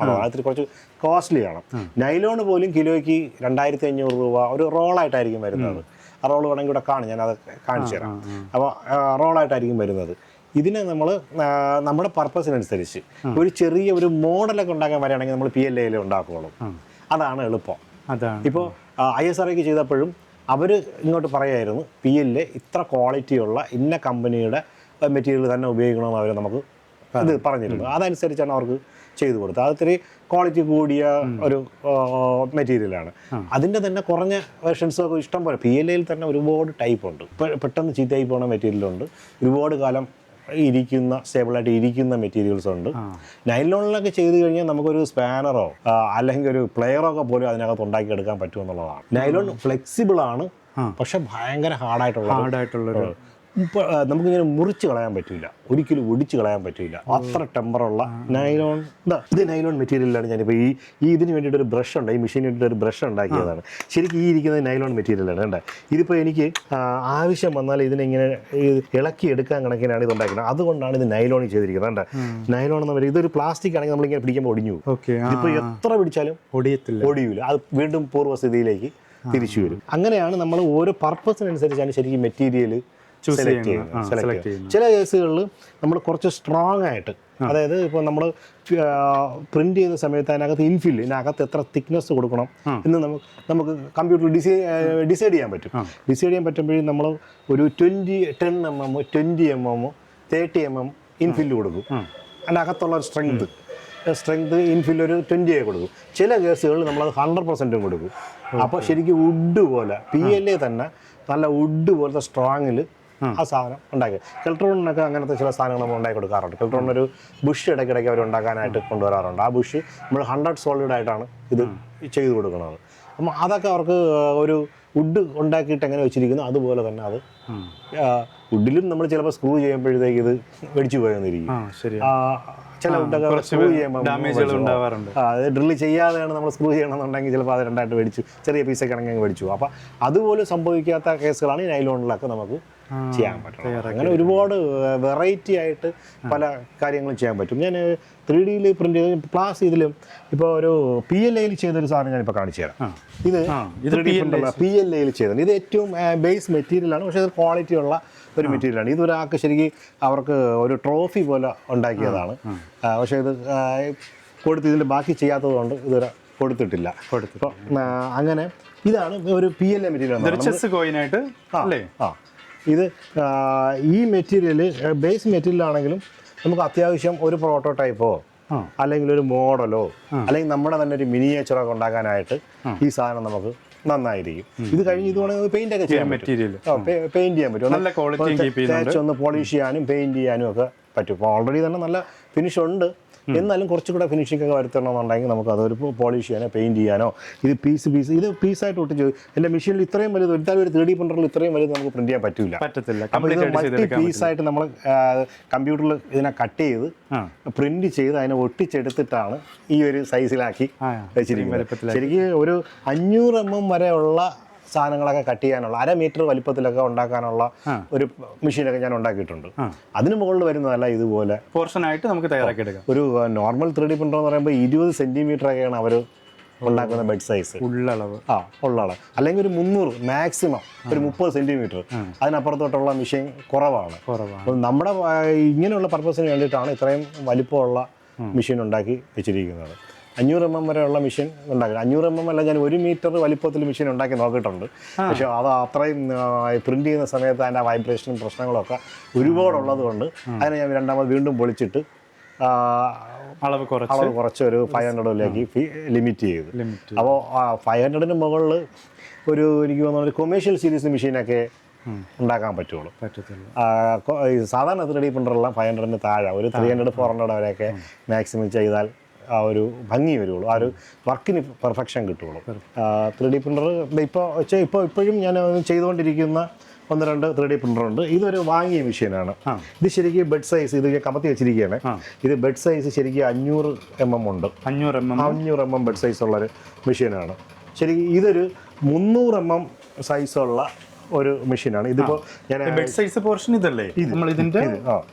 അതിൽ കുറച്ച് കോസ്റ്റ്ലിയാണ്. നൈലോൺ പോലും കിലോയ്ക്ക് 2500 രൂപ ഒരു റോളായിട്ടായിരിക്കും വരുന്നത്. ആ റോൾ വേണമെങ്കിൽ ഇവിടെ കാണും, ഞാനത് കാണിച്ചു തരാം. അപ്പോൾ റോളായിട്ടായിരിക്കും വരുന്നത്. ഇതിനെ നമ്മൾ നമ്മുടെ പർപ്പസിനനുസരിച്ച് ഒരു ചെറിയ ഒരു മോഡലൊക്കെ ഉണ്ടാക്കാൻ വരികയാണെങ്കിൽ നമ്മൾ PLA ഉണ്ടാക്കുകയുള്ളൂ. അതാണ് എളുപ്പം. ഇപ്പോൾ ISROയ്ക്ക് ചെയ്തപ്പോഴും അവർ ഇങ്ങോട്ട് പറയായിരുന്നു PLA ഇത്ര ക്വാളിറ്റിയുള്ള ഇന്ന കമ്പനിയുടെ മെറ്റീരിയൽ തന്നെ ഉപയോഗിക്കണമെന്ന് അവർ നമുക്ക് ഇത് പറഞ്ഞിരുന്നു. അതനുസരിച്ചാണ് അവർക്ക് ചെയ്തു കൊടുത്തത്. അത് ഇത്തിരി ക്വാളിറ്റി കൂടിയ ഒരു മെറ്റീരിയലാണ്. അതിൻ്റെ തന്നെ കുറഞ്ഞ വെർഷൻസൊക്കെ ഇഷ്ടം പോലെ. PLAയിൽ തന്നെ ഒരുപാട് ടൈപ്പ് ഉണ്ട്. പെട്ടെന്ന് ചീത്തയായി പോകുന്ന മെറ്റീരിയലുണ്ട്, ഒരുപാട് കാലം സ്റ്റേബിളായിട്ട് ഇരിക്കുന്ന മെറ്റീരിയൽസ് ഉണ്ട്. നൈലോണിലൊക്കെ ചെയ്ത് കഴിഞ്ഞാൽ നമുക്കൊരു സ്പാനറോ അല്ലെങ്കിൽ ഒരു പ്ലെയറോ ഒക്കെ പോലും അതിനകത്ത് ഉണ്ടാക്കിയെടുക്കാൻ പറ്റുമെന്നുള്ളതാണ്. നൈലോൺ ഫ്ലെക്സിബിൾ ആണ്, പക്ഷെ ഭയങ്കര ഹാർഡായിട്ടുള്ള നമുക്കിങ്ങനെ മുറിച്ച് കളയാൻ പറ്റില്ല, ഒരിക്കലും ഒടിച്ച് കളയാൻ പറ്റില്ല. അത്ര ടെമ്പറുള്ള നൈലോൺ. ഇത് നൈലോൺ മെറ്റീരിയലാണ്. ഞാനിപ്പോൾ ഇതിന് വേണ്ടിയിട്ട് ഒരു ബ്രഷ് ഉണ്ട്, ഈ മെഷീന് വേണ്ടിയിട്ട് ഒരു ബ്രഷ് ഉണ്ടാക്കിയതാണ്. ശരിക്കും ഈ ഇരിക്കുന്നത് നൈലോൺ മെറ്റീരിയലാണ്. കണ്ടേ, ഇതിപ്പോൾ എനിക്ക് ആവശ്യം വന്നാൽ ഇതിനെങ്ങനെ ഇളക്കി എടുക്കാൻ കണക്കിനാണ് ഇത് ഉണ്ടാക്കുന്നത്. അതുകൊണ്ടാണ് ഇത് നൈലോണിൽ ചെയ്തിരിക്കുന്നത്. കണ്ടേ, നൈലോൺ എന്ന് പറയുന്നത് ഇതൊരു പ്ലാസ്റ്റിക് ആണെങ്കിൽ നമ്മളിങ്ങനെ പിടിക്കുമ്പോൾ ഒടിഞ്ഞു പോകും. ഇതിപ്പോൾ എത്ര പിടിച്ചാലും ഒടിയില്ല, അത് വീണ്ടും പൂർവ്വസ്ഥിതിയിലേക്ക് തിരിച്ചു വരും. അങ്ങനെയാണ് നമ്മൾ ഓരോ പർപ്പസിനനുസരിച്ചാണ് ശരിക്കും മെറ്റീരിയൽ സെലക്ട് ചെയ്യുന്നത്. ചില കേസുകളിൽ നമ്മൾ കുറച്ച് സ്ട്രോങ് ആയിട്ട്, അതായത് ഇപ്പോൾ നമ്മൾ പ്രിന്റ് ചെയ്യുന്ന സമയത്ത് അതിനകത്ത് ഇതിനകത്ത് എത്ര തിക്നെസ് കൊടുക്കണം എന്ന് നമുക്ക് കമ്പ്യൂട്ടറിൽ ഡിസൈഡ് ചെയ്യാൻ പറ്റും. ഡിസൈഡ് ചെയ്യാൻ പറ്റുമ്പോഴേ നമ്മൾ ഒരു 10 mm 20 mm 30 mm ഇൻഫില്ല് കൊടുക്കും. അതിനകത്തുള്ള സ്ട്രെങ്ത് ഇൻഫില്ല് ഒരു 20 കൊടുക്കും. ചില കേസുകളിൽ നമ്മളത് 100% കൊടുക്കും. അപ്പോൾ ശരിക്കും വുഡ് പോലെ PLA തന്നെ നല്ല വുഡ് പോലത്തെ സ്ട്രോങ്ങിൽ ആ സാധനം ഉണ്ടാക്കി. കെൽട്രോണിനൊക്കെ അങ്ങനത്തെ ചില സാധനങ്ങൾ നമ്മൾ ഉണ്ടാക്കി കൊടുക്കാറുണ്ട്. കെൽട്രോണിനൊരു ബുഷ് ഇടയ്ക്കിടയ്ക്ക് അവർ ഉണ്ടാക്കാനായിട്ട് കൊണ്ടുവരാറുണ്ട്. ആ ബുഷ് നമ്മൾ 100 സോളിഡ് ആയിട്ടാണ് ഇത് ചെയ്ത് കൊടുക്കുന്നത്. അപ്പം അതൊക്കെ അവർക്ക് ഒരു വുഡ് ഉണ്ടാക്കിയിട്ട് എങ്ങനെ വെച്ചിരിക്കുന്നു അതുപോലെ തന്നെ അത് വുഡിലും നമ്മൾ ചിലപ്പോൾ സ്ക്രൂ ചെയ്യുമ്പോഴത്തേക്ക് ഇത് വെടിച്ചു പോയെന്നിരിക്കും. ചില വുഡൊക്കെ സ്ക്രൂ ചെയ്യുമ്പോൾ ഡ്രില്ല് ചെയ്യാതെയാണ് നമ്മൾ സ്ക്രൂ ചെയ്യണമെന്നുണ്ടെങ്കിൽ ചിലപ്പോൾ അത് രണ്ടായിട്ട് വെടിച്ചു, ചെറിയ പീസൊക്കെ ആണെങ്കിൽ വെടിച്ചു. അപ്പോൾ അതുപോലും സംഭവിക്കാത്ത കേസുകളാണ് ഈ നൈലോണിലൊക്കെ നമുക്ക് ചെയ്യാൻ പറ്റും. അങ്ങനെ ഒരുപാട് വെറൈറ്റി ആയിട്ട് പല കാര്യങ്ങളും ചെയ്യാൻ പറ്റും. ഞാൻ 3Dയിൽ പ്രിന്റ് ചെയ്ത് ഇതിലും ഇപ്പോൾ ഒരു PLAയിൽ ചെയ്തൊരു സാധനം ഞാനിപ്പോൾ കാണിച്ചു തരാം. ഇത് 3D പ്രിന്റല്ല, PLAയിൽ ചെയ്തത്. ഇത് ഏറ്റവും ബേസ് മെറ്റീരിയലാണ്, പക്ഷേ ഇത് ക്വാളിറ്റി ഉള്ള ഒരു മെറ്റീരിയലാണ്. ഇതൊരാൾക്ക് ശരിക്കും അവർക്ക് ഒരു ട്രോഫി പോലെ ഉണ്ടാക്കിയതാണ്. പക്ഷേ ഇത് ഇതിൻ്റെ ബാക്കി ചെയ്യാത്തത് കൊണ്ട് ഇതുവരെ കൊടുത്തിട്ടില്ല. അപ്പോൾ അങ്ങനെ ഇതാണ് ഒരു PLA മെറ്റീരിയൽ. ഇത് ഈ മെറ്റീരിയൽ ബേസ് മെറ്റീരിയലാണെങ്കിലും നമുക്ക് അത്യാവശ്യം ഒരു പ്രോട്ടോടൈപ്പോ അല്ലെങ്കിൽ ഒരു മോഡലോ അല്ലെങ്കിൽ നമ്മുടെ തന്നെ ഒരു മിനിയേച്ചറോ ഒക്കെ ഉണ്ടാക്കാനായിട്ട് ഈ സാധനം നമുക്ക് നന്നായിരിക്കും. ഇത് കഴിഞ്ഞ് ഇത് വേണമെങ്കിൽ പെയിന്റ് ഒക്കെ ചെയ്യാൻ പറ്റും, പെയിന്റ് ചെയ്യാൻ പറ്റും, ഒന്ന് പോളിഷ് ചെയ്യാനും പെയിന്റ് ചെയ്യാനും ഒക്കെ പറ്റും. ഇപ്പോൾ ഓൾറെഡി തന്നെ നല്ല ഫിനിഷ് ഉണ്ട്, എന്നാലും കുറച്ചുകൂടെ ഫിനിഷിംഗ് ഒക്കെ വരുത്തണമെന്നുണ്ടെങ്കിൽ നമുക്ക് അതൊരു പോളിഷ് ചെയ്യാനോ പെയിന്റ് ചെയ്യാനോ. ഇത് ഇത് പീസായിട്ട് ഒട്ടിച്ച് എൻ്റെ മെഷീനിൽ ഇത്രയും വലുത് എന്തായാലും ഒരു 3D പ്രിന്ററിൽ ഇത്രയും വലുത് നമുക്ക് പ്രിന്റ് ചെയ്യാൻ പറ്റില്ല. അപ്പോൾ ഇത് മൾട്ടി പീസായിട്ട് നമ്മൾ കമ്പ്യൂട്ടറിൽ ഇതിനെ കട്ട് ചെയ്ത് പ്രിന്റ് ചെയ്ത് അതിനെ ഒട്ടിച്ചെടുത്തിട്ടാണ് ഈ ഒരു സൈസിലാക്കി വെച്ചിരിക്കുന്നത്. ശരിക്കും ഒരു 500 mm വരെയുള്ള സാധനങ്ങളൊക്കെ കട്ട് ചെയ്യാനുള്ള 1/2 മീറ്റർ വലിപ്പത്തിലൊക്കെ ഉണ്ടാക്കാനുള്ള ഒരു മെഷീനൊക്കെ ഞാൻ ഉണ്ടാക്കിയിട്ടുണ്ട്. അതിന് മുകളിൽ വരുന്നതല്ല ഇതുപോലെ പോർഷനായിട്ട് നമുക്ക് തയ്യാറാക്കി എടുക്കാം. ഒരു നോർമൽ 3D പ്രിന്റർ എന്ന് പറയുമ്പോൾ 20 സെന്റിമീറ്ററൊക്കെയാണ് അവർ ഉണ്ടാക്കുന്ന ബെഡ് സൈസ് ഉള്ളളവ്. ഉള്ള അളവ്. അല്ലെങ്കിൽ ഒരു 300 മാക്സിമം ഒരു 30 സെന്റിമീറ്റർ, അതിനപ്പുറത്തോട്ടുള്ള മെഷീൻ കുറവാണ്. അപ്പോൾ നമ്മുടെ ഇങ്ങനെയുള്ള പർപ്പസിന് വേണ്ടിയിട്ടാണ് ഇത്രയും വലിപ്പമുള്ള മെഷീൻ ഉണ്ടാക്കി വെച്ചിരിക്കുന്നത്. 500 mm വരെയുള്ള മെഷീൻ ഉണ്ടാക്കി. 500 mm അല്ല, ഞാൻ 1 മീറ്റർ വലിപ്പത്തിൽ മെഷീൻ ഉണ്ടാക്കി നോക്കിയിട്ടുണ്ട്. പക്ഷെ അത് അത്രയും പ്രിന്റ് ചെയ്യുന്ന സമയത്ത് അതിൻ്റെ വൈബ്രേഷനും പ്രശ്നങ്ങളൊക്കെ ഒരുപാടുള്ളത് കൊണ്ട് അതിനെ ഞാൻ രണ്ടാമത് വീണ്ടും പൊളിച്ചിട്ട് അളവ് കുറച്ച് ഒരു 500ലേക്ക് ലിമിറ്റ് ചെയ്തു. അപ്പോൾ 500-ന് മുകളിൽ എനിക്ക് തോന്നുന്നു ഒരു കൊമേഴ്ഷ്യൽ സീരീസ് മെഷീനൊക്കെ ഉണ്ടാക്കാൻ പറ്റുള്ളൂ. സാധാരണ 3D പ്രിന്ററെല്ലാം 500-ന് താഴെ, ഒരു 300-400 വരെയൊക്കെ മാക്സിമം ചെയ്താൽ ആ ഒരു ഭംഗി വരുള്ളൂ, ആ ഒരു വർക്കിന് പെർഫെക്ഷൻ കിട്ടുള്ളൂ. 3D പ്രിന്റർ ഇപ്പോഴും ഞാൻ ചെയ്തുകൊണ്ടിരിക്കുന്ന 1-2 3D പ്രിന്ററുണ്ട്. ഇതൊരു വാങ്ങിയ മെഷീനാണ്. ഇത് ശരിക്കും ബെഡ് സൈസ്, ഇത് കമത്തി വെച്ചിരിക്കുകയാണ്. ഇത് ബെഡ് സൈസ് ശരിക്കും 500 mm ഉണ്ട്. 500 mm ബെഡ് സൈസ് ഉള്ളൊരു മെഷീനാണ്. ശരിക്കും ഇതൊരു 300 mm സൈസുള്ള ഒരു മെഷീനാണ്. ഇതിപ്പോ ഞാൻ ബെഡ് സൈസ് പോർഷൻ ഇതല്ലേ, നമ്മൾ ഇതിന്റെ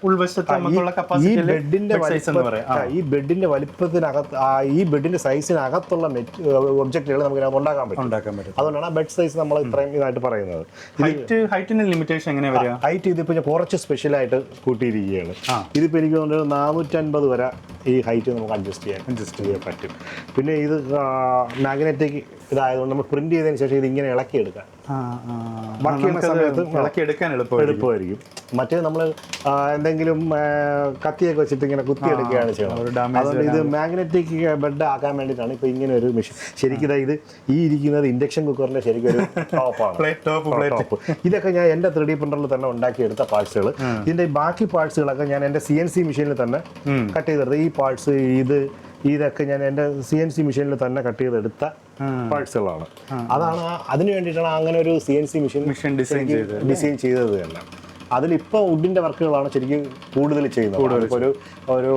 ഉൾവശത്ത് നമുക്കുള്ള കപ്പാസിറ്റി, ഈ ബെഡിന്റെ വലിപ്പത്തിനകത്ത്, ഈ ബെഡിന്റെ സൈസിനകത്തുള്ള ഒബ്ജക്റ്റുകൾ നമുക്ക് ഉണ്ടാക്കാൻ പറ്റും. അതുകൊണ്ടാണ് ബെഡ് സൈസ് നമ്മൾ ഇത്രയും ഇതായിട്ട് പറയുന്നത്. ഹൈറ്റിന് ലിമിറ്റേഷൻ എങ്ങനെ വരിക? ഹൈറ്റ് ഇതിപ്പോ ഞാൻ കുറച്ച് സ്പെഷ്യലായിട്ട് കൂട്ടിയിരിക്കുകയാണ്. ഇതിപ്പോ എനിക്ക് തോന്നുന്നത് 450 വരെ ഈ ഹൈറ്റ് നമുക്ക് അഡ്ജസ്റ്റ് ചെയ്യാൻ പറ്റും. പിന്നെ ഇത് മാഗ്നറ്റിക് ഇതായതുകൊണ്ട് നമ്മൾ പ്രിന്റ് ചെയ്തതിന് ശേഷം ഇത് ഇങ്ങനെ ഇളക്കിയെടുക്കാം. വർക്ക് ചെയ്യുന്ന സമയത്ത് ഇളക്കിയെടുക്കാൻ എളുപ്പമായിരിക്കും. മറ്റേ നമ്മൾ എന്തെങ്കിലും കത്തിയൊക്കെ വെച്ചിട്ട് ഇങ്ങനെ കുത്തിയെടുക്കുകയാണ് ചെയ്യുന്നത്. അതുകൊണ്ട് ഇത് മാഗ്നറ്റിക് ബെഡ് ആക്കാൻ വേണ്ടിയിട്ടാണ് ഇപ്പൊ ഇങ്ങനെ ഒരു മെഷീൻ. ശരിക്കും ഇത് ഈ ഇരിക്കുന്നത് ഇൻഡക്ഷൻ കുക്കറിന്റെ ശരിക്കും ഒരു ടോപ്പ്. ഇതൊക്കെ ഞാൻ എൻ്റെ 3D പ്രിന്ററിൽ തന്നെ ഉണ്ടാക്കിയെടുത്ത പാർട്സുകൾ. ഇതിന്റെ ബാക്കി പാർട്സുകളൊക്കെ ഞാൻ എൻ്റെ CNC മെഷീനിൽ തന്നെ കട്ട് ചെയ്തെടുത്ത ഈ പാർട്സ്, ഇതൊക്കെ ഞാൻ എൻ്റെ CNC മെഷീനിൽ തന്നെ കട്ട് ചെയ്തെടുത്ത പാർട്സുകളാണ്. അതിന് വേണ്ടിയിട്ടാണ് അങ്ങനെ ഒരു CNC മെഷീൻ ഡിസൈൻ ചെയ്തത് തന്നെ. അതിലിപ്പോൾ വുഡിൻ്റെ വർക്കുകളാണ് ശരിക്കും കൂടുതൽ ചെയ്യുന്നത്. ഒരു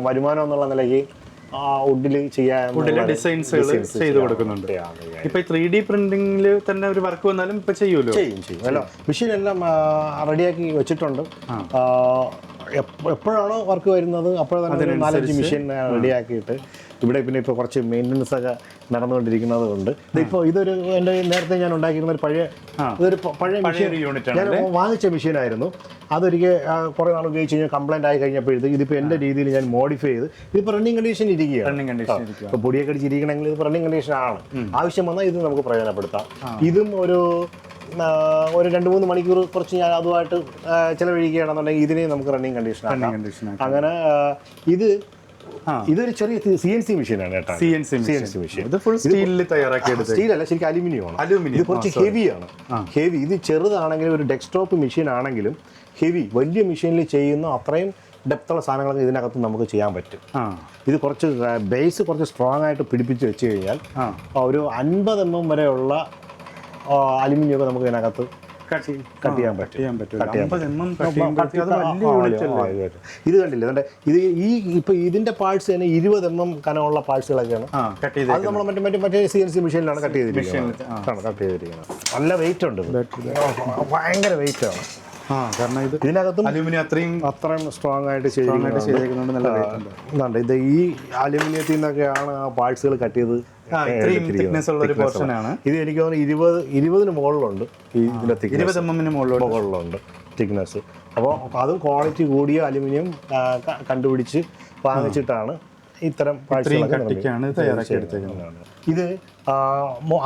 വരുമാനം എന്നുള്ള നിലയ്ക്ക് വുഡിൽ ചെയ്യാൻ ഡിസൈൻസുകൾ ചെയ്ത് കൊടുക്കുന്നുണ്ട്. ഇപ്പൊ 3D പ്രിന്റിംഗിൽ തന്നെ ഒരു വർക്ക് വന്നാലും ഇപ്പൊ ചെയ്യും. അല്ല, മെഷീൻ എല്ലാം റെഡിയാക്കി വെച്ചിട്ടുണ്ട്. എപ്പോഴാണോ വർക്ക് വരുന്നത് അപ്പോൾ തന്നെ 4-5 മെഷീൻ റെഡിയാക്കിയിട്ട് ഇവിടെ പിന്നെ ഇപ്പോൾ കുറച്ച് മെയിൻ്റനൻസ് ഒക്കെ നടന്നുകൊണ്ടിരിക്കുന്നത് കൊണ്ട് ഇതൊരു എൻ്റെ നേരത്തെ ഞാൻ ഉണ്ടാക്കിയിരുന്ന ഒരു പഴയ മെഷീൻ, ഞാൻ വാങ്ങിച്ച മെഷീനായിരുന്നു. അതൊരിക്കൽ കുറേ നാൾ ഉപയോഗിച്ച് കഴിഞ്ഞാൽ കംപ്ലൈൻറ്റ് ആയി കഴിഞ്ഞപ്പോഴത്തേക്ക് ഇതിപ്പോൾ എൻ്റെ രീതിയിൽ ഞാൻ മോഡിഫൈ ചെയ്ത് ഇതിപ്പോൾ റണ്ണിങ് കണ്ടീഷൻ ഇരിക്കുകയാണ്. ഇപ്പോൾ പൊടിയൊക്കെ അടിച്ചിരിക്കണമെങ്കിൽ ഇത് റണ്ണിങ് കണ്ടീഷൻ ആണ്. ആവശ്യം വന്നാൽ ഇത് നമുക്ക് പ്രയോജനപ്പെടുത്താം. ഇതും ഒരു 2-3 മണിക്കൂർ കുറച്ച് ഞാൻ അതുമായിട്ട് ചിലവഴിക്കുകയാണെന്നുണ്ടെങ്കിൽ ഇതിനെ നമുക്ക് റണ്ണിങ് കണ്ടീഷൻ ആക്കാം. അങ്ങനെ ഇതൊരു ചെറിയ CNC മെഷീനാണ് കേട്ടോ. CNC മെഷീൻ സ്റ്റീലല്ല, ശരിക്കും അലുമിനിയം. ഇത് കുറച്ച് ഹെവിയാണ്. ഇത് ചെറുതാണെങ്കിലും ഒരു ഡെസ്ക്ടോപ്പ് മെഷീൻ ആണെങ്കിലും വലിയ മെഷീനിൽ ചെയ്യുന്ന അത്രയും ഡെപ്തുള്ള സാധനങ്ങളൊക്കെ ഇതിനകത്ത് നമുക്ക് ചെയ്യാൻ പറ്റും. ഇത് കുറച്ച് ബേസ് കുറച്ച് സ്ട്രോങ് ആയിട്ട് പിടിപ്പിച്ച് വെച്ച് കഴിഞ്ഞാൽ ഒരു 50 mm വരെയുള്ള അലുമിനിയം ഒക്കെ നമുക്ക് ഇതിനകത്ത് കട്ട് ചെയ്യാൻ പറ്റും. ഇത് കണ്ടില്ലേ, ഇപ്പൊ ഇതിന്റെ പാർട്സ് തന്നെ 20 mm കനമുള്ള പാർട്സുകളൊക്കെയാണ്. അത് നമ്മൾ മറ്റേ CNC മെഷീനിലാണ് കട്ട് ചെയ്തിരിക്കുന്നത്. നല്ല വെയിറ്റ് ഉണ്ട്, ഭയങ്കര വെയിറ്റ് ആണ്. കാരണം ഇതിനകത്തും അത്രയും സ്ട്രോങ് ആയിട്ട് ചെയ്തിരിക്കുന്നുണ്ട്. ഇത് ഈ അലുമിനിയത്തിൽ നിന്നൊക്കെയാണ് ആ പാർട്സുകൾ കട്ട് ചെയ്ത്. ഇത് എനിക്ക് തോന്നുന്നു 20-ന് മുകളിലുണ്ട്. ഇതിന്റെ മുകളിലുണ്ട് തിക്നെസ്. അപ്പോൾ അതും ക്വാളിറ്റി കൂടിയ അലുമിനിയം കണ്ടുപിടിച്ച് വാങ്ങിച്ചിട്ടാണ് ഇത്തരം ഇത്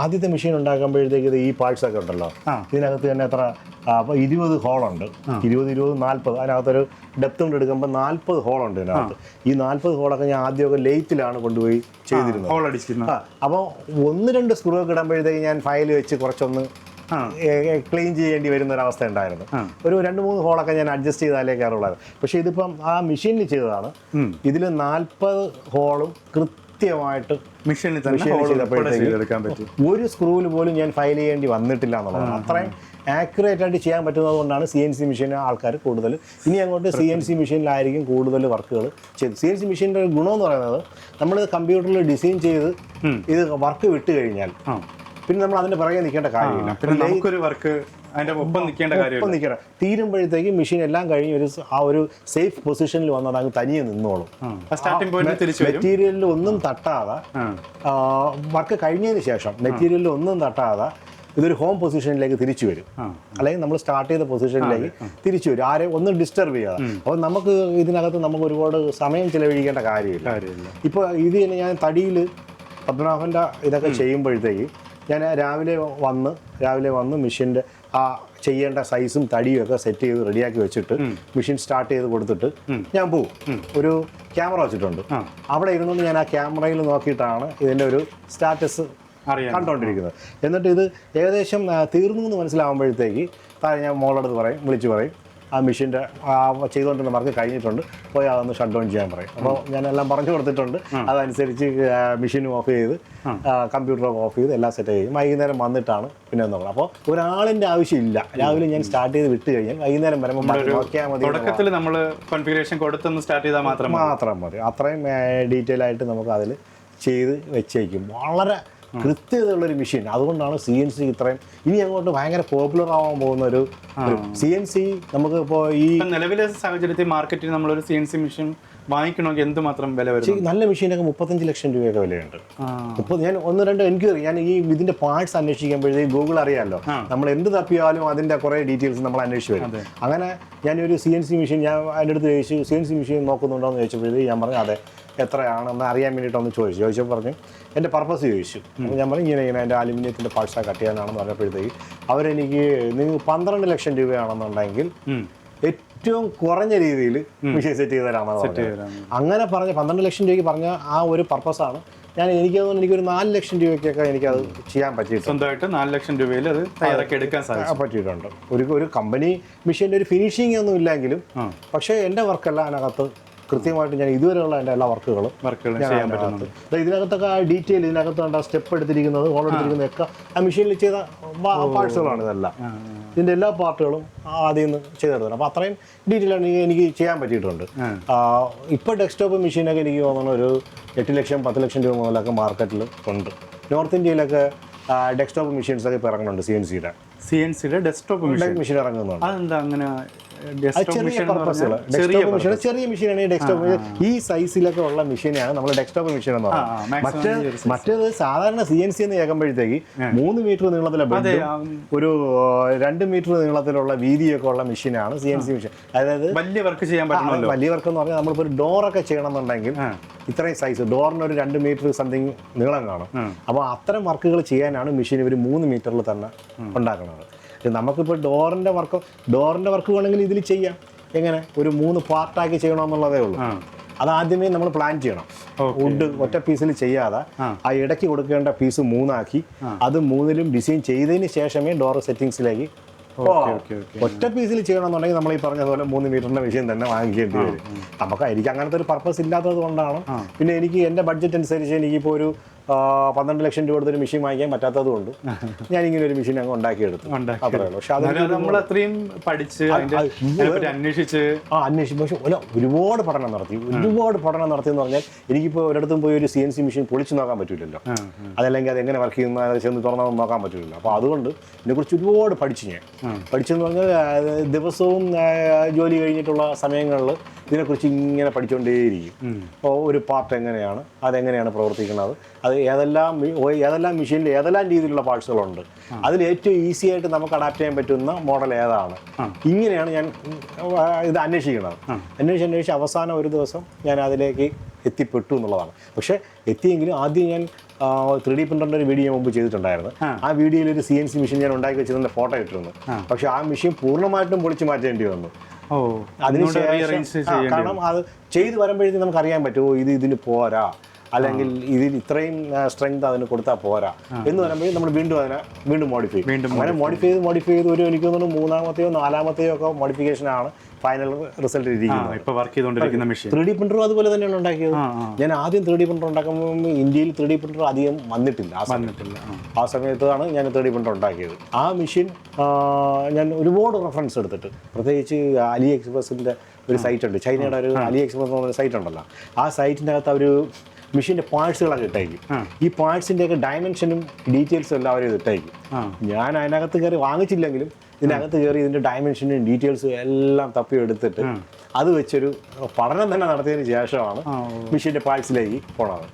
ആദ്യത്തെ മെഷീൻ ഉണ്ടാക്കുമ്പോഴത്തേക്ക് ഈ പാർട്സ് ഒക്കെ ഉണ്ടല്ലോ, ഇതിനകത്ത് തന്നെ എത്ര 20 ഹോളുണ്ട്. 20-40 അതിനകത്തൊരു ഡെപ്ത് കൊണ്ട് എടുക്കുമ്പോൾ 40 ഹോളുണ്ട് ഇതിനകത്ത്. ഈ 40 ഹോളൊക്കെ ഞാൻ ആദ്യമൊക്കെ ലെയ്ത്തിലാണ് കൊണ്ടുപോയി ചെയ്തിരുന്നത്. അപ്പോൾ 1-2 സ്ക്രൂ ഒക്കെ ഇടുമ്പോഴത്തേക്ക് ഞാൻ ഫയൽ വെച്ച് കുറച്ചൊന്ന് ക്ലീൻ ചെയ്യേണ്ടി വരുന്ന ഒരു അവസ്ഥ ഉണ്ടായിരുന്നു. ഒരു 2-3 ഹോളൊക്കെ ഞാൻ അഡ്ജസ്റ്റ് ചെയ്താലേ കയറുള്ളത്. പക്ഷെ ഇതിപ്പം ആ മെഷീനിൽ ചെയ്തതാണ്. ഇതിൽ 40 ഹോളും കൃത്യമായിട്ട് മെഷീനിൽ ചെയ്തപ്പോഴത്തേക്ക് ഒരു സ്ക്രൂവിൽ പോലും ഞാൻ ഫയൽ ചെയ്യേണ്ടി വന്നിട്ടില്ല എന്നുള്ളതാണ്. അത്രയും ആക്യുറേറ്റ് ആയിട്ട് ചെയ്യാൻ പറ്റുന്നത് കൊണ്ടാണ് CNC മെഷീൻ ആൾക്കാർ കൂടുതൽ ഇനി അങ്ങോട്ട് CNC മെഷീനിലായിരിക്കും കൂടുതൽ വർക്കുകൾ ചെയ്ത്. CNC മെഷീൻ്റെ ഒരു ഗുണമെന്ന് പറയുന്നത് നമ്മൾ കമ്പ്യൂട്ടറിൽ ഡിസൈൻ ചെയ്ത് ഇത് വർക്ക് വിട്ട് കഴിഞ്ഞാൽ പിന്നെ നമ്മൾ അതിന്റെ പുറകെ നിൽക്കേണ്ട കാര്യമില്ല. പിന്നെ നമുക്കൊരു വർക്ക് അതിന്റെ ഒപ്പം നിൽക്കേണ്ട കാര്യം നിൽക്കണം. തീരുമ്പോഴത്തേക്ക് മെഷീൻ എല്ലാം കഴിഞ്ഞ് ഒരു സേഫ് പൊസിഷനിൽ വന്നാൽ അങ്ങ് തനിയെ നിന്നോളും. സ്റ്റാർട്ടിംഗ് പോയിന്റ് തിരിച്ചു വരും. മെറ്റീരിയലിൽ ഒന്നും തട്ടാതെ വർക്ക് കഴിഞ്ഞതിന് ശേഷം മെറ്റീരിയലിൽ ഒന്നും തട്ടാതെ ഇതൊരു ഹോം പൊസിഷനിലേക്ക് തിരിച്ചു വരും. അല്ലെങ്കിൽ നമ്മൾ സ്റ്റാർട്ട് ചെയ്ത പൊസിഷനിലേക്ക് തിരിച്ചു വരും, ആരെയും ഒന്നും ഡിസ്റ്റർബ് ചെയ്യാതെ. അപ്പോൾ നമുക്ക് ഇതിനകത്ത് നമുക്ക് ഒരുപാട് സമയം ചിലവഴിക്കേണ്ട കാര്യമില്ല. ഇപ്പോൾ ഇത് തന്നെ ഞാൻ തടിയിൽ പത്മനാഭൻ്റെ ഇതൊക്കെ ചെയ്യുമ്പോഴത്തേക്ക് ഞാൻ രാവിലെ വന്ന് മെഷീൻ്റെ ആ ചെയ്യേണ്ട സൈസും തടിയും ഒക്കെ സെറ്റ് ചെയ്ത് റെഡിയാക്കി വെച്ചിട്ട് മെഷീൻ സ്റ്റാർട്ട് ചെയ്ത് കൊടുത്തിട്ട് ഞാൻ പോവും. ഒരു ക്യാമറ വെച്ചിട്ടുണ്ട്, അവിടെ ഇരുന്നുകൊണ്ട് ഞാൻ ആ ക്യാമറയിൽ നോക്കിയിട്ടാണ് ഇതിൻ്റെ ഒരു സ്റ്റാറ്റസ് കണ്ടുകൊണ്ടിരിക്കുന്നത്. എന്നിട്ട് ഇത് ഏകദേശം തീർന്നു എന്ന് മനസ്സിലാവുമ്പോഴത്തേക്ക് താഴെ ഞാൻ മോളടുത്ത് വിളിച്ച് പറയും ആ മെഷീൻ്റെ ചെയ്തുകൊണ്ടിരുന്ന വർക്ക് കഴിഞ്ഞിട്ടുണ്ട്, പോയി അതൊന്ന് ഷട്ട് ഡൗൺ ചെയ്യാൻ പറയും. അപ്പോൾ ഞാനെല്ലാം പറഞ്ഞു കൊടുത്തിട്ടുണ്ട്. അതനുസരിച്ച് മെഷീനും ഓഫ് ചെയ്ത് കമ്പ്യൂട്ടറൊക്കെ ഓഫ് ചെയ്ത് എല്ലാം സെറ്റ് ചെയ്യും. വൈകുന്നേരം വന്നിട്ടാണ് പിന്നെ നോക്കണം. അപ്പോൾ ഒരാളിൻ്റെ ആവശ്യമില്ല. രാവിലെ ഞാൻ സ്റ്റാർട്ട് ചെയ്ത് വിട്ട് കഴിഞ്ഞാൽ വൈകുന്നേരം വരുമ്പോൾ നോക്കിയാൽ മതി. തുടക്കത്തിൽ നമ്മൾ കോൺഫിഗറേഷൻ കൊടുത്തൊന്ന് സ്റ്റാർട്ട് ചെയ്താൽ മാത്രം മതി. അത്രയും ഡീറ്റെയിൽ ആയിട്ട് നമുക്ക് അതിൽ ചെയ്ത് വെച്ചേക്കും. വളരെ കൃത്യതയുള്ളൊരു മെഷീൻ. അതുകൊണ്ടാണ് CNC ഇത്രയും ഇനി അങ്ങോട്ട് ഭയങ്കര പോപ്പുലർ ആവാൻ പോകുന്ന ഒരു CNC. നമുക്ക് ഇപ്പോൾ ഈ നിലവിലെ സാഹചര്യത്തിൽ മാർക്കറ്റിൽ നമ്മളൊരു CNC മെഷീൻ വാങ്ങിക്കണമെങ്കിൽ എന്തുമാത്രം വില വരും? നല്ല മെഷീനൊക്കെ 35 ലക്ഷം രൂപയൊക്കെ വിലയുണ്ട്. ഞാൻ 1-2 എൻക്വയറി ഞാൻ ഈ ഇതിന്റെ പാർട്സ് അന്വേഷിക്കുമ്പോഴത്തേക്ക് ഗൂഗിൾ അറിയാമല്ലോ, നമ്മൾ എന്ത് തപ്പിയാലും അതിന്റെ കുറേ ഡീറ്റെയിൽസ് നമ്മൾ അന്വേഷിച്ച് വരും. അങ്ങനെ ഞാനൊരു CNC മെഷീൻ എൻ്റെ അടുത്ത് ചോദിച്ചു, CNC മെഷീൻ നോക്കുന്നുണ്ടോ എന്ന് ചോദിച്ചപ്പോഴത്തേക്ക് ഞാൻ പറഞ്ഞു അതെ, എത്രയാണെന്ന് അറിയാൻ വേണ്ടിയിട്ടൊന്ന് ചോദിച്ചപ്പോൾ പറഞ്ഞു എൻ്റെ പർപ്പസ് ചോദിച്ചു. അപ്പോൾ ഞാൻ പറഞ്ഞു ഇങ്ങനെ എൻ്റെ അലുമിനിയത്തിൻ്റെ പാർട്സാണ് കട്ട് ചെയ്യാനാണെന്ന് പറഞ്ഞപ്പോഴത്തേക്ക് അവരെനിക്ക് നിങ്ങൾ 12 ലക്ഷം രൂപയാണെന്നുണ്ടെങ്കിൽ ഏറ്റവും കുറഞ്ഞ രീതിയിൽ മെഷീൻ സെറ്റ് ചെയ്ത് തരാമെന്ന് പറഞ്ഞു. അങ്ങനെ പറഞ്ഞ 12 ലക്ഷം രൂപയ്ക്ക് പറഞ്ഞ ആ ഒരു പർപ്പസാണ് എനിക്ക് തോന്നുന്നു എനിക്കൊരു 4 ലക്ഷം രൂപയ്ക്കൊക്കെ എനിക്കത് ചെയ്യാൻ പറ്റിയിട്ടുണ്ട്. സ്വന്തമായിട്ട് 4 ലക്ഷം രൂപയിൽ അത് തയ്യാറാക്കി എടുക്കാൻ പറ്റിയിട്ടുണ്ട്. ഒരു കമ്പനി മെഷീൻ്റെ ഒരു ഫിനിഷിംഗ് ഒന്നും ഇല്ലെങ്കിലും പക്ഷേ എൻ്റെ വർക്കെല്ലാം അതിനകത്ത് കൃത്യമായിട്ട് ഞാൻ ഇതുവരെയുള്ള എൻ്റെ എല്ലാ വർക്കുകളും ചെയ്യാൻ പറ്റുന്നുണ്ട്. ഇതിനകത്തൊക്കെ ആ ഡീറ്റെയിൽ ഇതിനകത്ത് കണ്ട സ്റ്റെപ്പ് എടുത്തിരിക്കുന്നത് ഹോൾ എടുത്തിരിക്കുന്നതൊക്കെ ആ മെഷീനിൽ ചെയ്ത പാർട്സുകളാണ് ഇതെല്ലാം. ഇതിൻ്റെ എല്ലാ പാർട്ടുകളും ആദ്യം നിന്ന് ചെയ്തെടുത്തത്. അപ്പോൾ അത്രയും ഡീറ്റെയിൽ ആണ് എനിക്ക് ചെയ്യാൻ പറ്റിയിട്ടുണ്ട്. ഇപ്പോൾ ഡെസ്ക്ടോപ്പ് മെഷീനൊക്കെ എനിക്ക് തോന്നുന്നു ഒരു 8 ലക്ഷം 10 ലക്ഷം രൂപ മുതലൊക്കെ മാർക്കറ്റിൽ ഉണ്ട്. നോർത്ത് ഇന്ത്യയിലൊക്കെ ഡെസ്ക്ടോപ്പ് മെഷീൻസൊക്കെ ഇപ്പോൾ ഇറങ്ങുന്നുണ്ട്. CNCയുടെ ഡെസ്ക്ടോപ്പ് മെഷീൻ ഇറങ്ങുന്നുണ്ട്. അതെന്താ അങ്ങനെ? ചെറിയ പർപ്പസുകൾ ചെറിയ മെഷീനാണ് ഈ ഡെസ്ക്ടോപ്പ്. ഈ സൈസിലൊക്കെ ഉള്ള മെഷീനാണ് നമ്മൾ ഡെസ്ക്ടോപ്പ് മെഷീൻ എന്ന് പറയുന്നത്. മറ്റേത് സാധാരണ CNC എന്ന് കേൾക്കുമ്പോഴത്തേക്ക് 3 മീറ്റർ നീളത്തിലെ ഒരു 2 മീറ്റർ നീളത്തിലുള്ള വീതിയൊക്കെ ഉള്ള മെഷീനാണ് CNC മെഷീൻ. അതായത് വലിയ വർക്ക് ചെയ്യാൻ പറ്റും. വലിയ വർക്ക് എന്ന് പറഞ്ഞാൽ നമ്മളിപ്പോൾ ഒരു ഡോറൊക്കെ ചെയ്യണമെന്നുണ്ടെങ്കിൽ ഇത്രയും സൈസ് ഡോറിന് ഒരു 2 മീറ്റർ സംതിങ് നീളം കാണും. അപ്പോൾ അത്തരം വർക്കുകൾ ചെയ്യാനാണ് മെഷീൻ ഇവർ 3 മീറ്ററിൽ തന്നെ ഉണ്ടാക്കുന്നത്. നമുക്കിപ്പോൾ ഡോറിൻ്റെ വർക്ക് വേണമെങ്കിൽ ഇതിൽ ചെയ്യാം. എങ്ങനെ ഒരു 3 പാർട്ടാക്കി ചെയ്യണമെന്നുള്ളതേ ഉള്ളൂ. അതാദ്യമേ നമ്മൾ പ്ലാൻ ചെയ്യണം. വുഡ് ഒറ്റ പീസിൽ ചെയ്യാതെ ആ ഇടയ്ക്ക് കൊടുക്കേണ്ട പീസ് 3 ആക്കി അത് 3ലും ഡിസൈൻ ചെയ്തതിന് ശേഷമേ ഡോർ സെറ്റിങ്സിലേക്ക് ഒറ്റ പീസിൽ ചെയ്യണമെന്നുണ്ടെങ്കിൽ നമ്മൾ ഈ പറഞ്ഞതുപോലെ 3 മീറ്ററിന്റെ മെഷീൻ തന്നെ വാങ്ങിക്കേണ്ടി വരും. എനിക്ക് അങ്ങനത്തെ ഒരു പർപ്പസ് ഇല്ലാത്തത് കൊണ്ടാണ്. പിന്നെ എനിക്ക് എൻ്റെ ബഡ്ജറ്റ് അനുസരിച്ച് എനിക്കിപ്പോൾ ഒരു 12 ലക്ഷം രൂപ കൊടുത്തൊരു മെഷീൻ വാങ്ങിക്കാൻ പറ്റാത്തത് കൊണ്ട് ഞാനിങ്ങനെ ഒരു മെഷീൻ അങ്ങ് ഉണ്ടാക്കിയെടുത്തു. അത്രേ ഉള്ളൂ. പക്ഷെ അന്വേഷിച്ച് ഒരുപാട് പഠനം നടത്തി എന്ന് പറഞ്ഞാൽ എനിക്കിപ്പോൾ ഒരിടത്തും പോയി ഒരു CNC മെഷീൻ പൊളിച്ചു നോക്കാൻ പറ്റില്ലല്ലോ. അതല്ലെങ്കിൽ അത് എങ്ങനെ വർക്ക് ചെയ്യുന്ന അത് ചെന്ന് തുറന്നു നോക്കാൻ പറ്റില്ലല്ലോ. അപ്പോൾ അതുകൊണ്ട് ഇതിനെക്കുറിച്ച് ഒരുപാട് പഠിച്ചെന്ന് പറഞ്ഞാൽ ദിവസവും ജോലി കഴിഞ്ഞിട്ടുള്ള സമയങ്ങളിൽ ഇതിനെക്കുറിച്ച് ഇങ്ങനെ പഠിച്ചുകൊണ്ടേയിരിക്കും. അപ്പോൾ ഒരു പാർട്ട് എങ്ങനെയാണ്, അതെങ്ങനെയാണ് പ്രവർത്തിക്കുന്നത്, അത് ഏതെല്ലാം മെഷീനിൽ ഏതെല്ലാം രീതിയിലുള്ള പാർട്സുകളുണ്ട്, അതിൽ ഏറ്റവും ഈസി ആയിട്ട് നമുക്ക് അഡാപ്റ്റ് ചെയ്യാൻ പറ്റുന്ന മോഡൽ ഏതാണ്, ഇങ്ങനെയാണ് ഞാൻ ഇത് അന്വേഷിച്ച് അവസാനം ഒരു ദിവസം ഞാൻ അതിലേക്ക് എത്തിപ്പെട്ടു എന്നുള്ളതാണ്. പക്ഷേ എത്തിയെങ്കിലും ആദ്യം ഞാൻ 3D പ്രിൻ്ററിൻ്റെ ഒരു വീഡിയോ മുമ്പ് ചെയ്തിട്ടുണ്ടായിരുന്നു. ആ വീഡിയോയിൽ ഒരു CNC മെഷീൻ ഞാൻ ഉണ്ടാക്കി വെച്ചതിൻ്റെ ഫോട്ടോ ഇട്ടിരുന്നു. പക്ഷേ ആ മെഷീൻ പൂർണ്ണമായിട്ടും പൊളിച്ച് മാറ്റേണ്ടി വന്നു. അതിനുശേഷം കാരണം അത് ചെയ്ത് വരുമ്പോഴത്തേക്കും നമുക്ക് അറിയാൻ പറ്റുമോ ഇതിന് പോരാ, അല്ലെങ്കിൽ ഇതിൽ ഇത്രയും സ്ട്രെങ്ത് അതിന് കൊടുത്താൽ പോരാ എന്ന് പറയുമ്പോൾ നമ്മൾ വീണ്ടും മോഡിഫൈ ചെയ്ത് ഒരു എനിക്ക് തോന്നുന്നു 3-മത്തെയോ 4-മത്തെയോ ഒക്കെ മോഡിഫിക്കേഷനാണ് ഫൈനൽ റിസൾട്ട് ഇരിക്കുന്നത്. 3D പ്രിന്ററും അതുപോലെ തന്നെയാണ് ഉണ്ടാക്കിയത്. ഞാൻ ആദ്യം 3D പ്രിന്റർ ഉണ്ടാക്കുമ്പോൾ ഇന്ത്യയിൽ 3D പ്രിന്റർ അധികം വന്നിട്ടില്ല. ആ സമയത്താണ് ഞാൻ 3D പ്രിന്റർ ഉണ്ടാക്കിയത്. ആ മെഷീൻ ഞാൻ ഒരുപാട് റെഫറൻസ് എടുത്തിട്ട്, പ്രത്യേകിച്ച് AliExpressൻ്റെ ഒരു സൈറ്റ് ഉണ്ട്, ചൈനയുടെ ഒരു AliExpress എന്ന് പറഞ്ഞ സൈറ്റ് ഉണ്ടല്ലോ, ആ സൈറ്റിൻ്റെ അകത്ത് അവർ മെഷീൻ്റെ പാർട്സുകളൊക്കെ ഇട്ടേക്കും. ഈ പാർട്സിൻ്റെയൊക്കെ ഡയമെൻഷനും ഡീറ്റെയിൽസും എല്ലാം അവർ ഇട്ടേക്കും. ഞാൻ അതിനകത്ത് കയറി വാങ്ങിച്ചില്ലെങ്കിലും ഇതിനകത്ത് കയറി ഇതിൻ്റെ ഡയമെൻഷനും ഡീറ്റെയിൽസും എല്ലാം തപ്പി എടുത്തിട്ട് അത് വെച്ചൊരു പഠനം തന്നെ നടത്തിയതിന് ശേഷമാണ് മെഷീൻ്റെ പാർട്സിലേക്ക് പോണത്.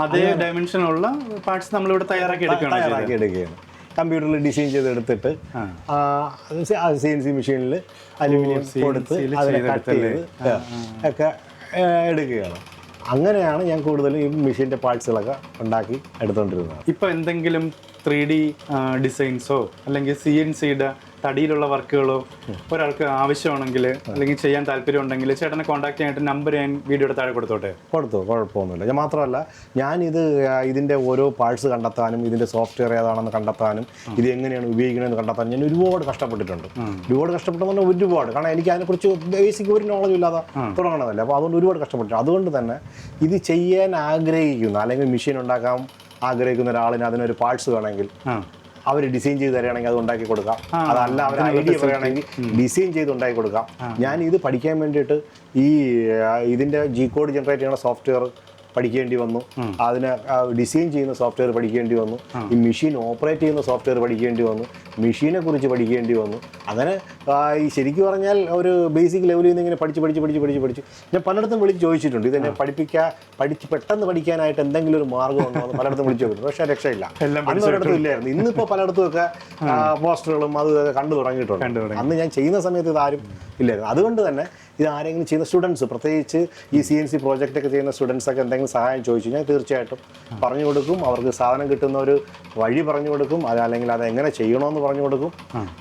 അതേ ഡയമെൻഷനുള്ള പാർട്സ് നമ്മളിവിടെ തയ്യാറാക്കി എടുക്കുകയാണ്. കമ്പ്യൂട്ടറിൽ ഡിസൈൻ ചെയ്തെടുത്തിട്ട് CNC മെഷീനിൽ അലുമിനിയം കൊടുത്ത് അതിനെ കട്ട് ചെയ്ത് ഒക്കെ എടുക്കുകയാണ്. അങ്ങനെയാണ് ഞാൻ കൂടുതലും ഈ മെഷീൻ്റെ പാർട്സുകളൊക്കെ ഉണ്ടാക്കി എടുത്തുകൊണ്ടിരുന്നത്. ഇപ്പോൾ എന്തെങ്കിലും 3D ഡിസൈൻസോ അല്ലെങ്കിൽ CNCയുടെ തടിയിലുള്ള വർക്കുകളോ ഒരാൾക്ക് ആവശ്യമാണെങ്കിൽ അല്ലെങ്കിൽ ചെയ്യാൻ താല്പര്യം ഉണ്ടെങ്കിൽ ചേട്ടനെ കോൺടാക്ട് ചെയ്യാനായിട്ട് നമ്പർ ഞാൻ വീഡിയോയുടെ താഴെ കൊടുത്തോട്ടെ? കൊടുത്തു, കുഴപ്പമൊന്നുമില്ല. ഞാൻ മാത്രമല്ല, ഇതിൻ്റെ ഓരോ പാർട്സ് കണ്ടെത്താനും ഇതിൻ്റെ സോഫ്റ്റ്വെയർ ഏതാണെന്ന് കണ്ടെത്താനും ഇത് എങ്ങനെയാണ് ഉപയോഗിക്കണമെന്ന് കണ്ടെത്താനും ഞാൻ ഒരുപാട് കഷ്ടപ്പെട്ടിട്ടുണ്ട്. പറഞ്ഞാൽ ഒരുപാട്. കാരണം എനിക്ക് അതിനെക്കുറിച്ച് ബേസിക് ഒരു നോളജ് ഇല്ലാതെ തുടങ്ങണമല്ല. അപ്പോൾ അതുകൊണ്ട് ഒരുപാട് കഷ്ടപ്പെട്ടിട്ടുണ്ട്. അതുകൊണ്ട് തന്നെ ഇത് ചെയ്യാൻ ആഗ്രഹിക്കുന്ന അല്ലെങ്കിൽ മെഷീൻ ഉണ്ടാക്കാൻ ആഗ്രഹിക്കുന്ന ഒരാളിന് അതിനൊരു പാർട്സ് വേണമെങ്കിൽ അവർ ഡിസൈൻ ചെയ്ത് തരികയാണെങ്കിൽ അത് ഉണ്ടാക്കി കൊടുക്കാം. അതല്ല അവർ ഐഡിയ പറയുകയാണെങ്കിൽ ഡിസൈൻ ചെയ്ത് ഉണ്ടാക്കി കൊടുക്കാം. ഞാൻ ഇത് പഠിക്കാൻ വേണ്ടിയിട്ട് ഇതിൻ്റെ G-code ജനറേറ്റ് ചെയ്യുന്ന സോഫ്റ്റ്വെയർ പഠിക്കേണ്ടി വന്നു. അതിന് ഡിസൈൻ ചെയ്യുന്ന സോഫ്റ്റ്വെയർ പഠിക്കേണ്ടി വന്നു. ഈ മെഷീൻ ഓപ്പറേറ്റ് ചെയ്യുന്ന സോഫ്റ്റ്വെയർ പഠിക്കേണ്ടി വന്നു. മെഷീനെ കുറിച്ച് പഠിക്കേണ്ടി വന്നു. അങ്ങനെ ഈ ശരിക്കും പറഞ്ഞാൽ ഒരു ബേസിക് ലെവലിൽ നിന്ന് ഇങ്ങനെ പഠിച്ച് ഞാൻ പലയിടത്തും വിളിച്ച് ചോദിച്ചിട്ടുണ്ട്. ഇതെന്നെ പഠിച്ച് പെട്ടെന്ന് പഠിക്കാനായിട്ട് എന്തെങ്കിലും ഒരു മാർഗ്ഗം ഉണ്ടോ എന്ന് പലയിടത്തും വിളിച്ച് ചോദിച്ചിട്ടുണ്ട്. പക്ഷേ രക്ഷയില്ല. അന്ന് ഒരിടത്തും ഇല്ലായിരുന്നു. ഇന്നിപ്പോൾ പലയിടത്തും ഒക്കെ പോസ്റ്ററുകളും അത് കണ്ടു തുടങ്ങിയിട്ടുണ്ട്. അന്ന് ഞാൻ ചെയ്യുന്ന സമയത്ത് ഇതാരും ഇല്ലായിരുന്നു. അതുകൊണ്ട് തന്നെ ഇത് ആരെങ്കിലും ചെയ്യുന്ന സ്റ്റുഡൻസ്, പ്രത്യേകിച്ച് ഈ CNC പ്രോജക്റ്റൊക്കെ ചെയ്യുന്ന സ്റ്റുഡൻസൊക്കെ എന്തെങ്കിലും സഹായം ചോദിച്ചു കഴിഞ്ഞാൽ തീർച്ചയായിട്ടും പറഞ്ഞു കൊടുക്കും. അവർക്ക് സാധനം കിട്ടുന്ന ഒരു വഴി പറഞ്ഞു കൊടുക്കും. അല്ലെങ്കിൽ അത് എങ്ങനെ ചെയ്യണമെന്ന് പറഞ്ഞു കൊടുക്കും.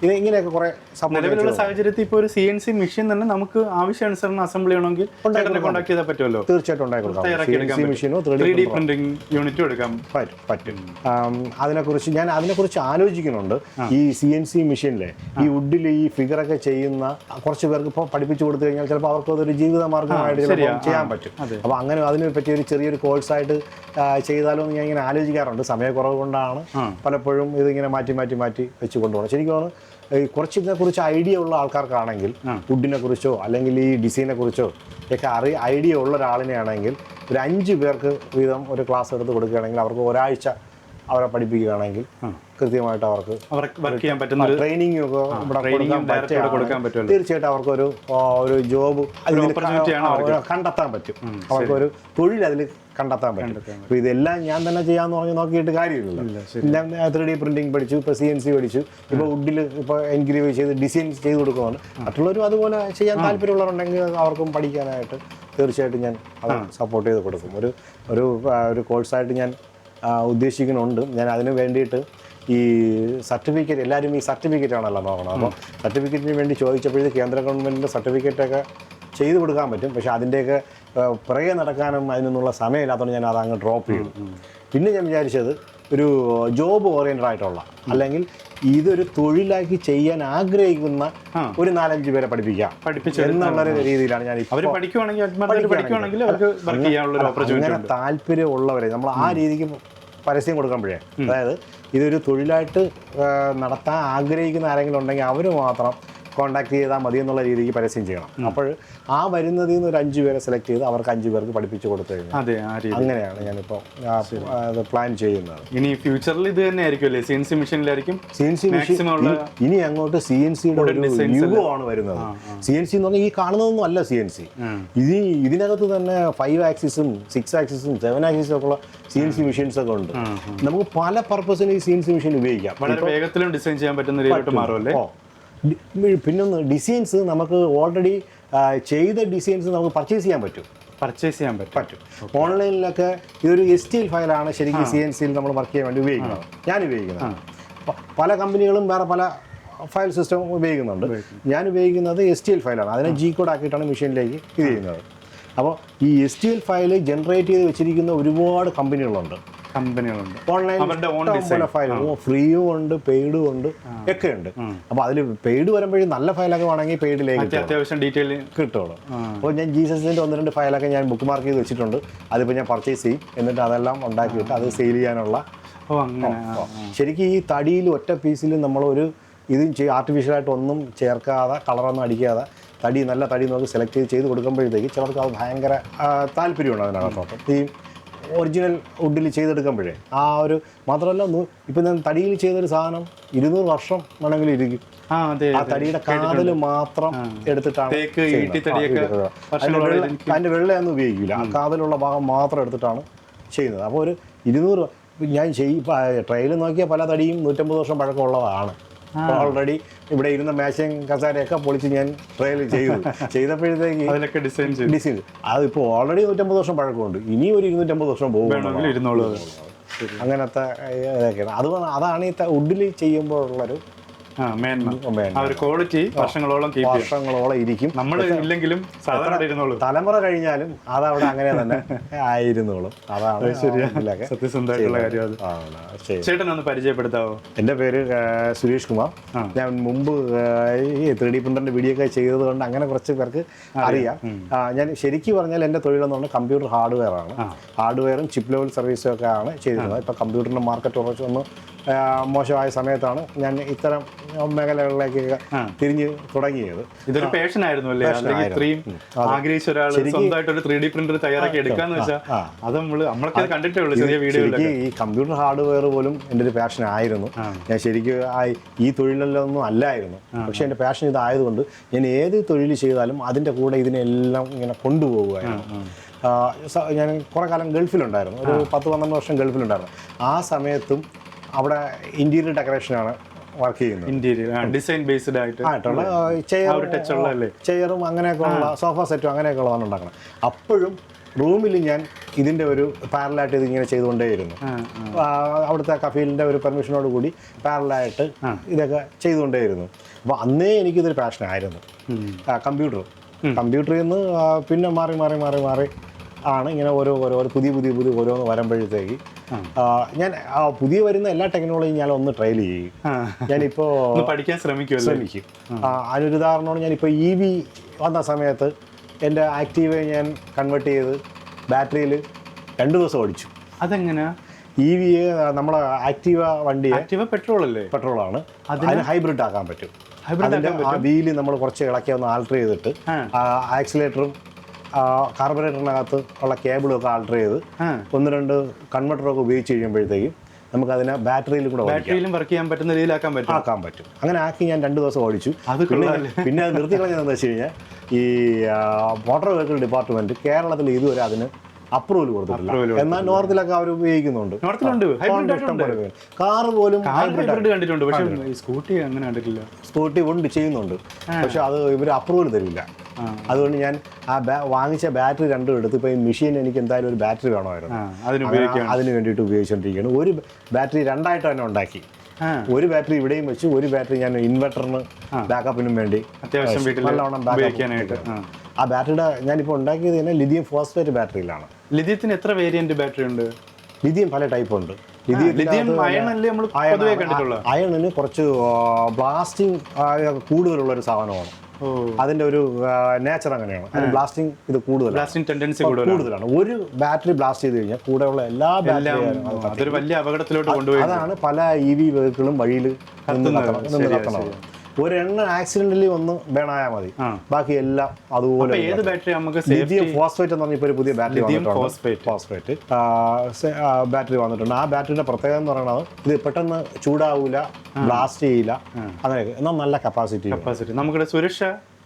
ഇത് ഇങ്ങനെയൊക്കെ കുറേ നിലവിലുള്ള സാഹചര്യത്തിൽ ഇപ്പോൾ ഒരു CNC മെഷീൻ തന്നെ നമുക്ക് ആവശ്യാനുസരണം അസംബിൾ ചെയ്യണമെങ്കിൽ കോൺടാക്ട് ചെയ്താൽ പറ്റുമല്ലോ? തീർച്ചയായിട്ടും ഉണ്ടാക്കി കൊടുക്കാം. CNC മെഷീനോ 3D പ്രിന്റിംഗ് യൂണിറ്റും എടുക്കാൻ പറ്റും. അതിനെക്കുറിച്ച് ആലോചിക്കുന്നുണ്ട്. ഈ CNC മെഷീനിലെ ഈ വുഡിൽ ഈ ഫിഗറൊക്കെ ചെയ്യുന്ന കുറച്ച് പേർക്ക് ഇപ്പോൾ പഠിപ്പിച്ചു കൊടുത്തു കഴിഞ്ഞാൽ ചിലപ്പോൾ അവർക്ക് അതൊരു ജീവിത മാർഗമായിട്ട് ചെയ്യാൻ പറ്റും. അപ്പോൾ അങ്ങനെ അതിനെ പറ്റി ഒരു ചെറിയൊരു കോഴ്സായിട്ട് ചെയ്താലോ എന്ന് ഞാൻ ഇങ്ങനെ ആലോചിക്കാറുണ്ട്. സമയക്കുറവ് കൊണ്ടാണ് പലപ്പോഴും ഇതിങ്ങനെ മാറ്റി വെച്ച് കൊണ്ടുപോകണം. ശരിക്കും കുറച്ച് ഇതിനെക്കുറിച്ച് ഐഡിയ ഉള്ള ആൾക്കാർക്കാണെങ്കിൽ, വുഡിനെ കുറിച്ചോ അല്ലെങ്കിൽ ഈ ഡിസൈനെ കുറിച്ചോ ഒക്കെ ഐഡിയ ഉള്ള ഒരാളിനെയാണെങ്കിൽ ഒരു 5 പേർക്ക് വീതം ഒരു ക്ലാസ് എടുത്ത് കൊടുക്കുകയാണെങ്കിൽ അവർക്ക് ഒരാഴ്ച അവരെ പഠിപ്പിക്കുകയാണെങ്കിൽ കൃത്യമായിട്ട് അവർക്ക് വർക്ക് ചെയ്യാൻ പറ്റുന്ന ട്രെയിനിങ് ഒക്കെ കൊടുക്കാൻ പറ്റും. തീർച്ചയായിട്ടും അവർക്കൊരു ജോബ് കണ്ടെത്താൻ പറ്റും. അവർക്കൊരു തൊഴിൽ അതിൽ കണ്ടെത്താൻ പറ്റും. അപ്പോൾ ഇതെല്ലാം ഞാൻ തന്നെ ചെയ്യാമെന്ന് പറഞ്ഞ് നോക്കിയിട്ട് കാര്യമില്ലല്ലോ. ഞാൻ 3D പ്രിന്റിംഗ് പഠിച്ചു, ഇപ്പോൾ CNC പഠിച്ചു, ഇപ്പോൾ വുഡിൽ ഇപ്പോൾ എൻഗ്രേവ് ചെയ്ത് ഡിസൈൻ ചെയ്ത് കൊടുക്കുവാണ്. മറ്റുള്ളവരും അതുപോലെ ചെയ്യാൻ താല്പര്യമുള്ളവരുണ്ടെങ്കിൽ അവർക്കും പഠിക്കാനായിട്ട് തീർച്ചയായിട്ടും ഞാൻ അത് സപ്പോർട്ട് ചെയ്ത് കൊടുക്കും. ഒരു കോഴ്സായിട്ട് ഞാൻ ഉദ്ദേശിക്കുന്നുണ്ട്. ഞാൻ അതിന് വേണ്ടിയിട്ട് ഈ സർട്ടിഫിക്കറ്റ്, എല്ലാവരും ഈ സർട്ടിഫിക്കറ്റ് ആണല്ലോ നോക്കണം. അപ്പോൾ സർട്ടിഫിക്കറ്റിന് വേണ്ടി ചോദിച്ചപ്പോഴത്തേക്ക് കേന്ദ്ര ഗവൺമെൻറ്റിൻ്റെ സർട്ടിഫിക്കറ്റൊക്കെ ചെയ്ത് കൊടുക്കാൻ പറ്റും. പക്ഷേ അതിൻ്റെയൊക്കെ പുറകെ നടക്കാനും അതിനൊന്നുള്ള സമയമില്ലാത്തതുകൊണ്ട് ഞാൻ അതങ്ങ് ഡ്രോപ്പ് ചെയ്തു. പിന്നെ ഞാൻ വിചാരിച്ചത് ഒരു ജോബ് ഓറിയൻറ്റഡ് ആയിട്ടുള്ള, അല്ലെങ്കിൽ ഇതൊരു തൊഴിലാക്കി ചെയ്യാൻ ആഗ്രഹിക്കുന്ന ഒരു 4-5 പേരെ പഠിപ്പിക്കാം എന്നുള്ള രീതിയിലാണ് ഞാൻ. അങ്ങനെ താല്പര്യമുള്ളവരെ നമ്മൾ ആ രീതിക്ക് പരസ്യം കൊടുക്കുമ്പോഴേ, അതായത് ഇതൊരു തൊഴിലായിട്ട് നടത്താൻ ആഗ്രഹിക്കുന്ന ആരെങ്കിലും ഉണ്ടെങ്കിൽ അവർ മാത്രം കോൺടാക്ട് ചെയ്താൽ മതി എന്നുള്ള രീതിക്ക് പരസ്യം ചെയ്യണം. അപ്പോൾ ആ വരുന്നതിൽ നിന്ന് ഒരു 5 പേരെ സെലക്ട് ചെയ്ത് അവർക്ക് 5 പേർക്ക് പഠിപ്പിച്ചു കൊടുത്തു കഴിഞ്ഞാൽ അങ്ങനെയാണ് ഞാനിപ്പോൾ പ്ലാൻ ചെയ്യുന്നത്. ഇനി ഫ്യൂച്ചറിൽ ഇത് തന്നെ ആയിരിക്കും, CNC മെഷീനിലായിരിക്കും. CNC മെഷീൻ ഇനി അങ്ങോട്ട് CNCയുടെ ഒരു യുഗമാണ് വരുന്നത്. CNC എന്ന് പറഞ്ഞാൽ ഈ കാണുന്നതൊന്നും അല്ല CNC. ഇതിനകത്ത് തന്നെ 5 ആക്സിസും 6 ആക്സിസും 7 ആക്സിസും ഒക്കെ ഉള്ള CNC മെഷീൻസ് ഒക്കെ ഉണ്ട്. നമുക്ക് പല പർപ്പസിന് ഈ CNC മെഷീൻ ഉപയോഗിക്കാം. വളരെ വേഗത്തിലും ഡിസൈൻ ചെയ്യാൻ പറ്റുന്ന രീതിയിലോട്ട് മാറുമല്ലേ? പിന്നൊന്ന് ഡിസൈൻസ് നമുക്ക് ഓൾറെഡി ചെയ്ത ഡിസൈൻസ് നമുക്ക് പർച്ചേസ് ചെയ്യാൻ പറ്റും. ഓൺലൈനിലൊക്കെ ഇതൊരു STL ഫയലാണ് ശരിക്കും CNCയിൽ നമ്മൾ വർക്ക് ചെയ്യാൻ വേണ്ടി ഉപയോഗിക്കുന്നത്. ഞാൻ ഉപയോഗിക്കുന്നത് പല കമ്പനികളും വേറെ പല ഫയൽ സിസ്റ്റം ഉപയോഗിക്കുന്നുണ്ട്. ഞാൻ ഉപയോഗിക്കുന്നത് STL ഫയലാണ്. അതിനെ G-code ആക്കിയിട്ടാണ് മെഷീനിലേക്ക് ഇത് ചെയ്യുന്നത്. അപ്പോൾ ഈ STL ഫയൽ ജനറേറ്റ് ചെയ്ത് വെച്ചിരിക്കുന്ന ഒരുപാട് കമ്പനികളുണ്ട്. ഓൺലൈൻ ഫയൽ ഫ്രീയും ഉണ്ട്, പെയ്ഡും ഉണ്ട്, ഒക്കെ ഉണ്ട്. അപ്പോൾ അതിൽ പെയ്ഡ് വരുമ്പോഴും നല്ല ഫയലൊക്കെ വേണമെങ്കിൽ പെയ്ഡിലേക്ക് അത്യാവശ്യം ഡീറ്റെയിൽ കിട്ടുള്ളൂ. അപ്പോൾ ഞാൻ ജീസസിൻ്റെ 1-2 ഫയലൊക്കെ ഞാൻ ബുക്ക് മാർക്ക് ചെയ്ത് വെച്ചിട്ടുണ്ട്. അതിപ്പോൾ ഞാൻ പർച്ചേസ് ചെയ്യും. എന്നിട്ട് അതെല്ലാം ഉണ്ടാക്കിയിട്ട് അത് സെയിൽ ചെയ്യാനുള്ള. ശരിക്കും ഈ തടിയിൽ ഒറ്റ പീസിൽ നമ്മളൊരു ആർട്ടിഫിഷ്യലായിട്ട് ഒന്നും ചേർക്കാതെ, കളറൊന്നും അടിക്കാതെ നല്ല തടി നോക്കി സെലക്ട് ചെയ്ത് കൊടുക്കുമ്പോഴത്തേക്ക് ചിലർക്ക് അത് ഭയങ്കര താല്പര്യമുണ്ട് അതിനകത്തോട്ട്. ഈ ഒറിജിനൽ വുഡിൽ ചെയ്തെടുക്കുമ്പോഴേ ആ ഒരു മാത്രമല്ല ഇപ്പം ഞാൻ തടിയിൽ ചെയ്തൊരു സാധനം 200 വർഷം വേണമെങ്കിലും ഇരിക്കും. അതെ, ആ തടിയുടെ കാതൽ മാത്രം എടുത്തിട്ടാണ് അതിൻ്റെ വെള്ളയൊന്നും ഉപയോഗിക്കില്ല, ആ കാതലുള്ള ഭാഗം മാത്രം എടുത്തിട്ടാണ് ചെയ്യുന്നത്. അപ്പോൾ ഒരു 200 ഞാൻ ട്രെയിൽ നോക്കിയ പല തടിയും 150 വർഷം പഴക്കമുള്ളതാണ്. ഓൾറെഡി ഇവിടെ ഇരുന്ന മേശയും കസാരയൊക്കെ പൊളിച്ച് ഞാൻ ട്രയൽ ചെയ്തപ്പോഴത്തേക്ക് ഡിസൈൻ അതിപ്പോൾ ഓൾറെഡി 150 വർഷം പഴക്കമുണ്ട്. ഇനി ഒരു 250 വർഷം പോകും അങ്ങനത്തെ ഇതൊക്കെയാണ്. അതാണ് ഈ വുഡിൽ ചെയ്യുമ്പോഴുള്ളൊരു ക്വാളിറ്റി വർഷങ്ങളോളം ഇരിക്കും. നമ്മൾ ഇല്ലെങ്കിലും തലമുറ കഴിഞ്ഞാലും അതവിടെ അങ്ങനെ തന്നെ ആയിരുന്നോളും. അതാണ് സത്യസന്ധമായിട്ടുള്ള കാര്യം. ചേട്ടൻ ഒന്ന് പരിചയപ്പെടുത്താവോ? എൻ്റെ പേര് സുരേഷ് കുമാർ. ഞാൻ മുമ്പ് ഈ 3D പ്രിന്ററിന്റെ വീഡിയോ ഒക്കെ ചെയ്തത് കൊണ്ട് അങ്ങനെ കുറച്ച് പേർക്ക് അറിയാം. ഞാൻ ശരിക്കും പറഞ്ഞാൽ എൻ്റെ തൊഴിലെന്ന് പറഞ്ഞാൽ കമ്പ്യൂട്ടർ ഹാർഡ്വെയർ ആണ്. ഹാർഡ്വെയറും ചിപ്പ് ലെവൽ സർവീസും ഒക്കെ ആണ് ചെയ്തിരുന്നത്. ഇപ്പം കമ്പ്യൂട്ടറിൻ്റെ മാർക്കറ്റ് കുറച്ചൊന്ന് മോശമായ സമയത്താണ് ഞാൻ ഇത്തരം മേഖലകളിലേക്കൊക്കെ തിരിഞ്ഞ് തുടങ്ങിയത്. ഇതൊരു പാഷൻ ആയിരുന്നു അല്ലേ? ആഗ്രഹിച്ച ഒരാൾ സ്വന്തമായിട്ട് ഒരു 3D പ്രിന്റർ തയ്യാറാക്കി എടുക്കാന്ന് വെച്ചാൽ അത് നമ്മളൊക്കെ കണ്ടിട്ടേ ഉള്ളൂ ചെറിയ വീഡിയോ. ഈ കമ്പ്യൂട്ടർ ഹാർഡ്വെയർ പോലും എൻ്റെ ഒരു പാഷൻ ആയിരുന്നു. ഞാൻ ശരിക്കും ഈ തൊഴിലൊന്നും അല്ലായിരുന്നു. പക്ഷെ എൻ്റെ പാഷൻ ഇതായതുകൊണ്ട് ഞാൻ ഏത് തൊഴിൽ ചെയ്താലും അതിൻ്റെ കൂടെ ഇതിനെല്ലാം ഇങ്ങനെ കൊണ്ടുപോകുമായിരുന്നു. ഞാൻ കുറേ കാലം ഗൾഫിലുണ്ടായിരുന്നു, ഒരു 10-12 വർഷം ഗൾഫിലുണ്ടായിരുന്നു. ആ സമയത്തും അവിടെ ഇന്റീരിയർ ഡെക്കറേഷനാണ് വർക്ക് ചെയ്യുന്നത്. ഇന്റീരിയർ ഡിസൈൻ ബേസ്ഡ് ആയിട്ടുള്ള ചെയറും അങ്ങനെയൊക്കെ ഉള്ള സോഫ സെറ്റും അങ്ങനെയൊക്കെ ഉള്ളതാണ് ഉണ്ടാക്കുന്നത്. അപ്പോഴും റൂമിൽ ഞാൻ ഇതിൻ്റെ ഒരു പാരലായിട്ട് ഇതിങ്ങനെ ചെയ്തുകൊണ്ടേയിരുന്നു. അവിടുത്തെ കഫീലിൻ്റെ ഒരു പെർമിഷനോട് കൂടി പാരലായിട്ട് ഇതൊക്കെ ചെയ്തുകൊണ്ടേയിരുന്നു. അപ്പോൾ അന്നേ എനിക്കിതൊരു പാഷനായിരുന്നു. കമ്പ്യൂട്ടറിൽ നിന്ന് പിന്നെ മാറി മാറി മാറി മാറി ആണ് ഇങ്ങനെ ഓരോ പുതിയ ഓരോന്ന് വരുമ്പോഴത്തേക്ക് ഞാൻ പുതിയ വരുന്ന എല്ലാ ടെക്നോളജിയും ഞാൻ ഒന്ന് ട്രയൽ ചെയ്യും. ഞാനിപ്പോൾ പഠിക്കാൻ ശ്രമിക്കും. അതിനൊരു ഉദാഹരണമാണ്, ഞാനിപ്പോൾ EV വന്ന സമയത്ത് എൻ്റെ ആക്റ്റീവ ഞാൻ കൺവേർട്ട് ചെയ്ത് ബാറ്ററിയിൽ 2 ദിവസം ഓടിച്ചു. അതെങ്ങനെയാ? EV നമ്മളെ ആക്റ്റീവ വണ്ടി പെട്രോളാണ്, അതിന് ഹൈബ്രിഡ് ആക്കാൻ പറ്റും. ആ വീല് നമ്മൾ കുറച്ച് ഇളക്കി ഒന്ന് ആൾട്ടർ ചെയ്തിട്ട് ആക്സിലേറ്ററും കാർബറേറ്ററിനകത്ത് ഉള്ള കേബിളും ഒക്കെ ആൾട്ടർ ചെയ്ത് 1-2 കൺവെർട്ടറൊക്കെ ഉപയോഗിച്ച് കഴിയുമ്പോഴത്തേക്കും നമുക്കതിനെ ബാറ്ററിയിലും കൂടെ വർക്ക് ചെയ്യാൻ പറ്റുന്ന രീതിയിലാക്കാൻ പറ്റും. അങ്ങനെ ആക്കി ഞാൻ 2 ദിവസം ഓടിച്ചു. പിന്നെ അത് നിർത്തി കളഞ്ഞതെന്ന് വെച്ച് കഴിഞ്ഞാൽ ഈ മോട്ടോർ വെഹിക്കിൾ ഡിപ്പാർട്ട്മെന്റ് കേരളത്തിൽ ഇതുവരെ അതിന് അപ്രൂവൽ കൊടുത്തിട്ടില്ല. എന്നാൽ നോർത്തിലൊക്കെ അവർ ഉപയോഗിക്കുന്നുണ്ട്. കാറ് പോലും കണ്ടിട്ടുണ്ട്, പക്ഷേ സ്കൂട്ടി അങ്ങനെ കണ്ടിട്ടില്ല. സ്കൂട്ടി കൊണ്ട് ചെയ്യുന്നുണ്ട്, പക്ഷെ അത് ഇവർ അപ്രൂവൽ തരില്ല. അതുകൊണ്ട് ഞാൻ വാങ്ങിച്ച ബാറ്ററി 2 എടുത്ത് ഇപ്പോൾ ഈ മെഷീൻ എനിക്ക് എന്തായാലും ഒരു ബാറ്ററി വേണമായിരുന്നു, അതിന് വേണ്ടിയിട്ട് ഉപയോഗിച്ചുകൊണ്ടിരിക്കുകയാണ്. ഒരു ബാറ്ററി 2ആയിട്ട് തന്നെ ഉണ്ടാക്കി. ഒരു ബാറ്ററി ഇവിടെയും വെച്ചു, ഒരു ബാറ്ററി ഞാൻ ഇൻവെർട്ടറിന് ബാക്കപ്പിനും വേണ്ടി അത്യാവശ്യം നല്ലോണം ഉപയോഗിക്കാനായിട്ട്. ആ ബാറ്ററിയുടെ ഞാനിപ്പോൾ ഉണ്ടാക്കിയത് തന്നെ ലിഥിയം ഫോസ്ഫേറ്റ് ബാറ്ററിയിലാണ്. ലിഥിയത്തിന് എത്ര വേരിയന്റ് ബാറ്ററി ഉണ്ട്? ലിഥിയം പല ടൈപ്പ് ഉണ്ട്. അയണിന് കുറച്ച് ബ്ലാസ്റ്റിംഗ് കൂടുതലുള്ള ഒരു സാധനമാണ്. അതിന്റെ ഒരു നേച്ചർ അങ്ങനെയാണ്. ബ്ലാസ്റ്റിംഗ് ഇത് കൂടുതലാണ്. ഒരു ബാറ്ററി ബ്ലാസ്റ്റ് ചെയ്ത് കഴിഞ്ഞാൽ കൂടെയുള്ള എല്ലാ ബാറ്ററിയും വലിയ അപകടത്തിലോട്ട് കൊണ്ടുപോയി. അതാണ് പല EV വെഹിക്കിളും വഴിയിൽ നിന്ന് കത്തണത്. ഒരെണ്ണം ആക്സിഡന്റലി ഒന്ന് ബേണായാൽ മതി, ബാക്കി എല്ലാം അതുപോലെ. ലിഥിയം ഫോസ്ഫേറ്റ് എന്ന് പറഞ്ഞ ഇപ്പോൾ ഒരു പുതിയ ഫോസ്ഫേറ്റ് ബാറ്ററി വന്നിട്ടുണ്ട്. ആ ബാറ്ററിയുടെ പ്രത്യേകത എന്ന് പറയുന്നത് ഇത് പെട്ടെന്ന് ചൂടാവൂല, ബ്ലാസ്റ്റ് ചെയ്യില്ല, അങ്ങനെയൊക്കെ. എന്നാൽ നല്ല കപ്പാസിറ്റി. നമ്മുടെ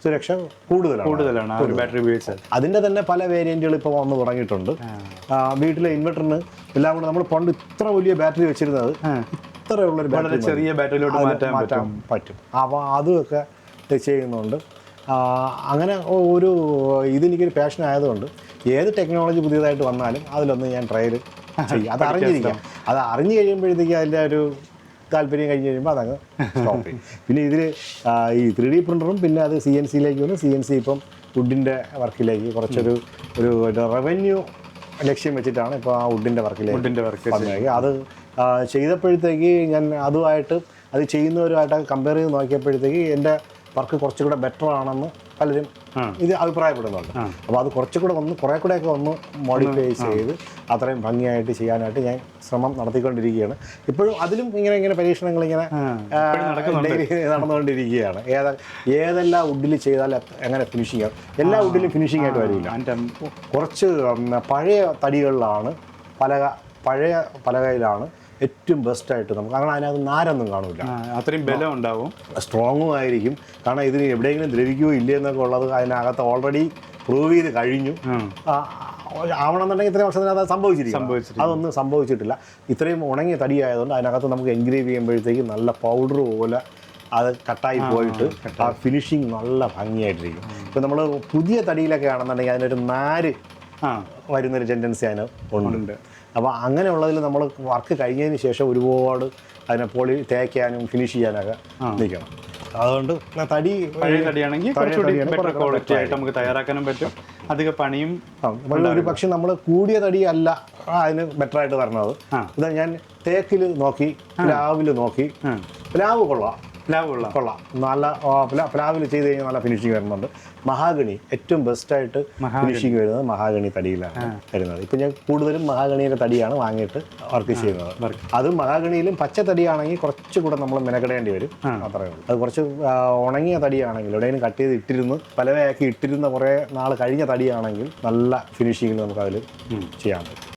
സുരക്ഷ കൂടുതലാണ് ബാറ്ററി ഉപയോഗിച്ചത്. അതിന്റെ തന്നെ പല വേരിയന്റുകൾ ഇപ്പോൾ വന്ന് തുടങ്ങിയിട്ടുണ്ട്. വീട്ടിലെ ഇൻവെർട്ടറിന് എല്ലാം കൂടെ നമ്മൾ പണ്ട് ഇത്ര വലിയ ബാറ്ററി വെച്ചിരുന്നത് ഇത്രയുള്ളൊരു ബാറ്ററി ചെറിയ ബാറ്ററിയിലോട്ട് മാറ്റാൻ പറ്റും. അപ്പോൾ അതുമൊക്കെ ചെയ്യുന്നുണ്ട്. അങ്ങനെ ഒരു ഇതെനിക്കൊരു പാഷൻ ആയതുകൊണ്ട് ഏത് ടെക്നോളജി പുതിയതായിട്ട് വന്നാലും അതിലൊന്ന് ഞാൻ ട്രയൽ ചെയ്യും. അത് അറിഞ്ഞിരിക്കാം. അത് അറിഞ്ഞു കഴിയുമ്പോഴത്തേക്ക് അതിൻ്റെ ഒരു താല്പര്യം കഴിഞ്ഞ് കഴിയുമ്പോൾ അതങ്ങ് സ്റ്റോപ്പ് ചെയ്യും. പിന്നെ ഇതിൽ ഈ 3D പ്രിൻ്ററും പിന്നെ അത് CNC-യിലേക്ക് വന്നു. CNC ഇപ്പം വുഡിൻ്റെ വർക്കിലേക്ക് കുറച്ചൊരു റവന്യൂ ലക്ഷ്യം വെച്ചിട്ടാണ് ഇപ്പോൾ ആ വുഡിൻ്റെ വർക്കിലേക്ക് വന്നത്. അത് ചെയ്തപ്പോഴത്തേക്ക് ഞാൻ അതുമായിട്ട് അത് ചെയ്യുന്നവരുമായിട്ട് കമ്പയർ ചെയ്ത് നോക്കിയപ്പോഴത്തേക്ക് എൻ്റെ വർക്ക് കുറച്ചുകൂടെ ബെറ്റർ ആണെന്ന് പലരും ഇത് അഭിപ്രായപ്പെടുന്നുണ്ട്. അപ്പോൾ അത് കുറേ കൂടെയൊക്കെ ഒന്ന് മോഡിഫൈ ചെയ്ത് അത്രയും ഭംഗിയായിട്ട് ചെയ്യാനായിട്ട് ഞാൻ ശ്രമം നടത്തിക്കൊണ്ടിരിക്കുകയാണ്. ഇപ്പോഴും അതിലും ഇങ്ങനെ പരീക്ഷണങ്ങൾ ഇങ്ങനെ നടന്നുകൊണ്ടിരിക്കുകയാണ്. ഏതെല്ലാം വുഡിൽ ചെയ്താൽ എങ്ങനെ ഫിനിഷിങ് ആവും. എല്ലാ വുഡിലും ഫിനിഷിംഗ് ആയിട്ട് വരില്ല. കുറച്ച് പഴയ തടികളിലാണ് പഴയ പലകയിലാണ് ഏറ്റവും ബെസ്റ്റായിട്ട് നമുക്ക്, കാരണം അതിനകത്ത് നാരൊന്നും കാണില്ല, അത്രയും ബലം ഉണ്ടാവും, സ്ട്രോങ്ങും ആയിരിക്കും. കാരണം ഇതിന് എവിടെയെങ്കിലും ദ്രവിക്കുകയോ ഇല്ലേ എന്നൊക്കെ ഉള്ളത് അതിനകത്ത് ഓൾറെഡി പ്രൂവ് ചെയ്ത് കഴിഞ്ഞു. ആവണമെന്നുണ്ടെങ്കിൽ ഇത്രയും വർഷത്തിനകത്ത് അത് സംഭവിച്ചിരിക്കും. അതൊന്നും സംഭവിച്ചിട്ടില്ല. ഇത്രയും ഉണങ്ങിയ തടിയായതുകൊണ്ട് അതിനകത്ത് നമുക്ക് എൻഗ്രേവ് ചെയ്യുമ്പോഴത്തേക്ക് നല്ല പൗഡർ പോലെ അത് കട്ടായി പോയിട്ട് ആ ഫിനിഷിങ് നല്ല ഭംഗിയായിട്ടിരിക്കും. ഇപ്പം നമ്മൾ പുതിയ തടിയിലൊക്കെ ആണെന്നുണ്ടെങ്കിൽ അതിനൊരു നാര് വരുന്നൊരു ടെൻഡൻസി അതിന് ഉണ്ട്. അപ്പോൾ അങ്ങനെയുള്ളതിൽ നമ്മൾ വർക്ക് കഴിഞ്ഞതിന് ശേഷം ഒരുപാട് അതിനെ തേക്കാനും ഫിനിഷ് ചെയ്യാനൊക്കെ നിൽക്കണം. അതുകൊണ്ട് തടി പഴയ തടിയാണെങ്കിൽ ബെറ്റർ ക്വാളിറ്റി ആയിട്ട് നമുക്ക് തയ്യാറാക്കാനും പറ്റും, അധികം പണിയും. ഒരു പക്ഷെ നമ്മൾ കൂടിയ തടി അല്ല അതിന് ബെറ്ററായിട്ട് വരണത്. ഇതാ ഞാൻ തേക്കിൽ നോക്കി, പ്ലാവിൽ നോക്കി, പ്ലാവ് കൊള്ളാം, നല്ല പ്ലാവിൽ ചെയ്ത് കഴിഞ്ഞാൽ നല്ല ഫിനിഷിങ് വരുന്നുണ്ട്. മഹാഗണി ഏറ്റവും ബെസ്റ്റായിട്ട് ഫിനിഷിങ് വരുന്നത് മഹാഗണി തടിയിലാണ് വരുന്നത്. ഇപ്പം ഞാൻ കൂടുതലും മഹാഗണിയുടെ തടിയാണ് വാങ്ങിയിട്ട് വർക്ക് ചെയ്യുന്നത്. അത് മഹാഗണിയിലും പച്ച തടിയാണെങ്കിൽ കുറച്ചുകൂടെ നമ്മൾ മെനക്കെടേണ്ടി വരും, അത്രയേ ഉള്ളൂ. അത് കുറച്ച് ഉണങ്ങിയ തടിയാണെങ്കിൽ എവിടെയെങ്കിലും കട്ട് ചെയ്ത് ഇട്ടിരുന്ന് പലവയാക്കി ഇട്ടിരുന്ന കുറേ നാൾ കഴിഞ്ഞ തടിയാണെങ്കിൽ നല്ല ഫിനിഷിങ്ങിൽ നമുക്ക് അതിൽ ചെയ്യാൻ പറ്റും.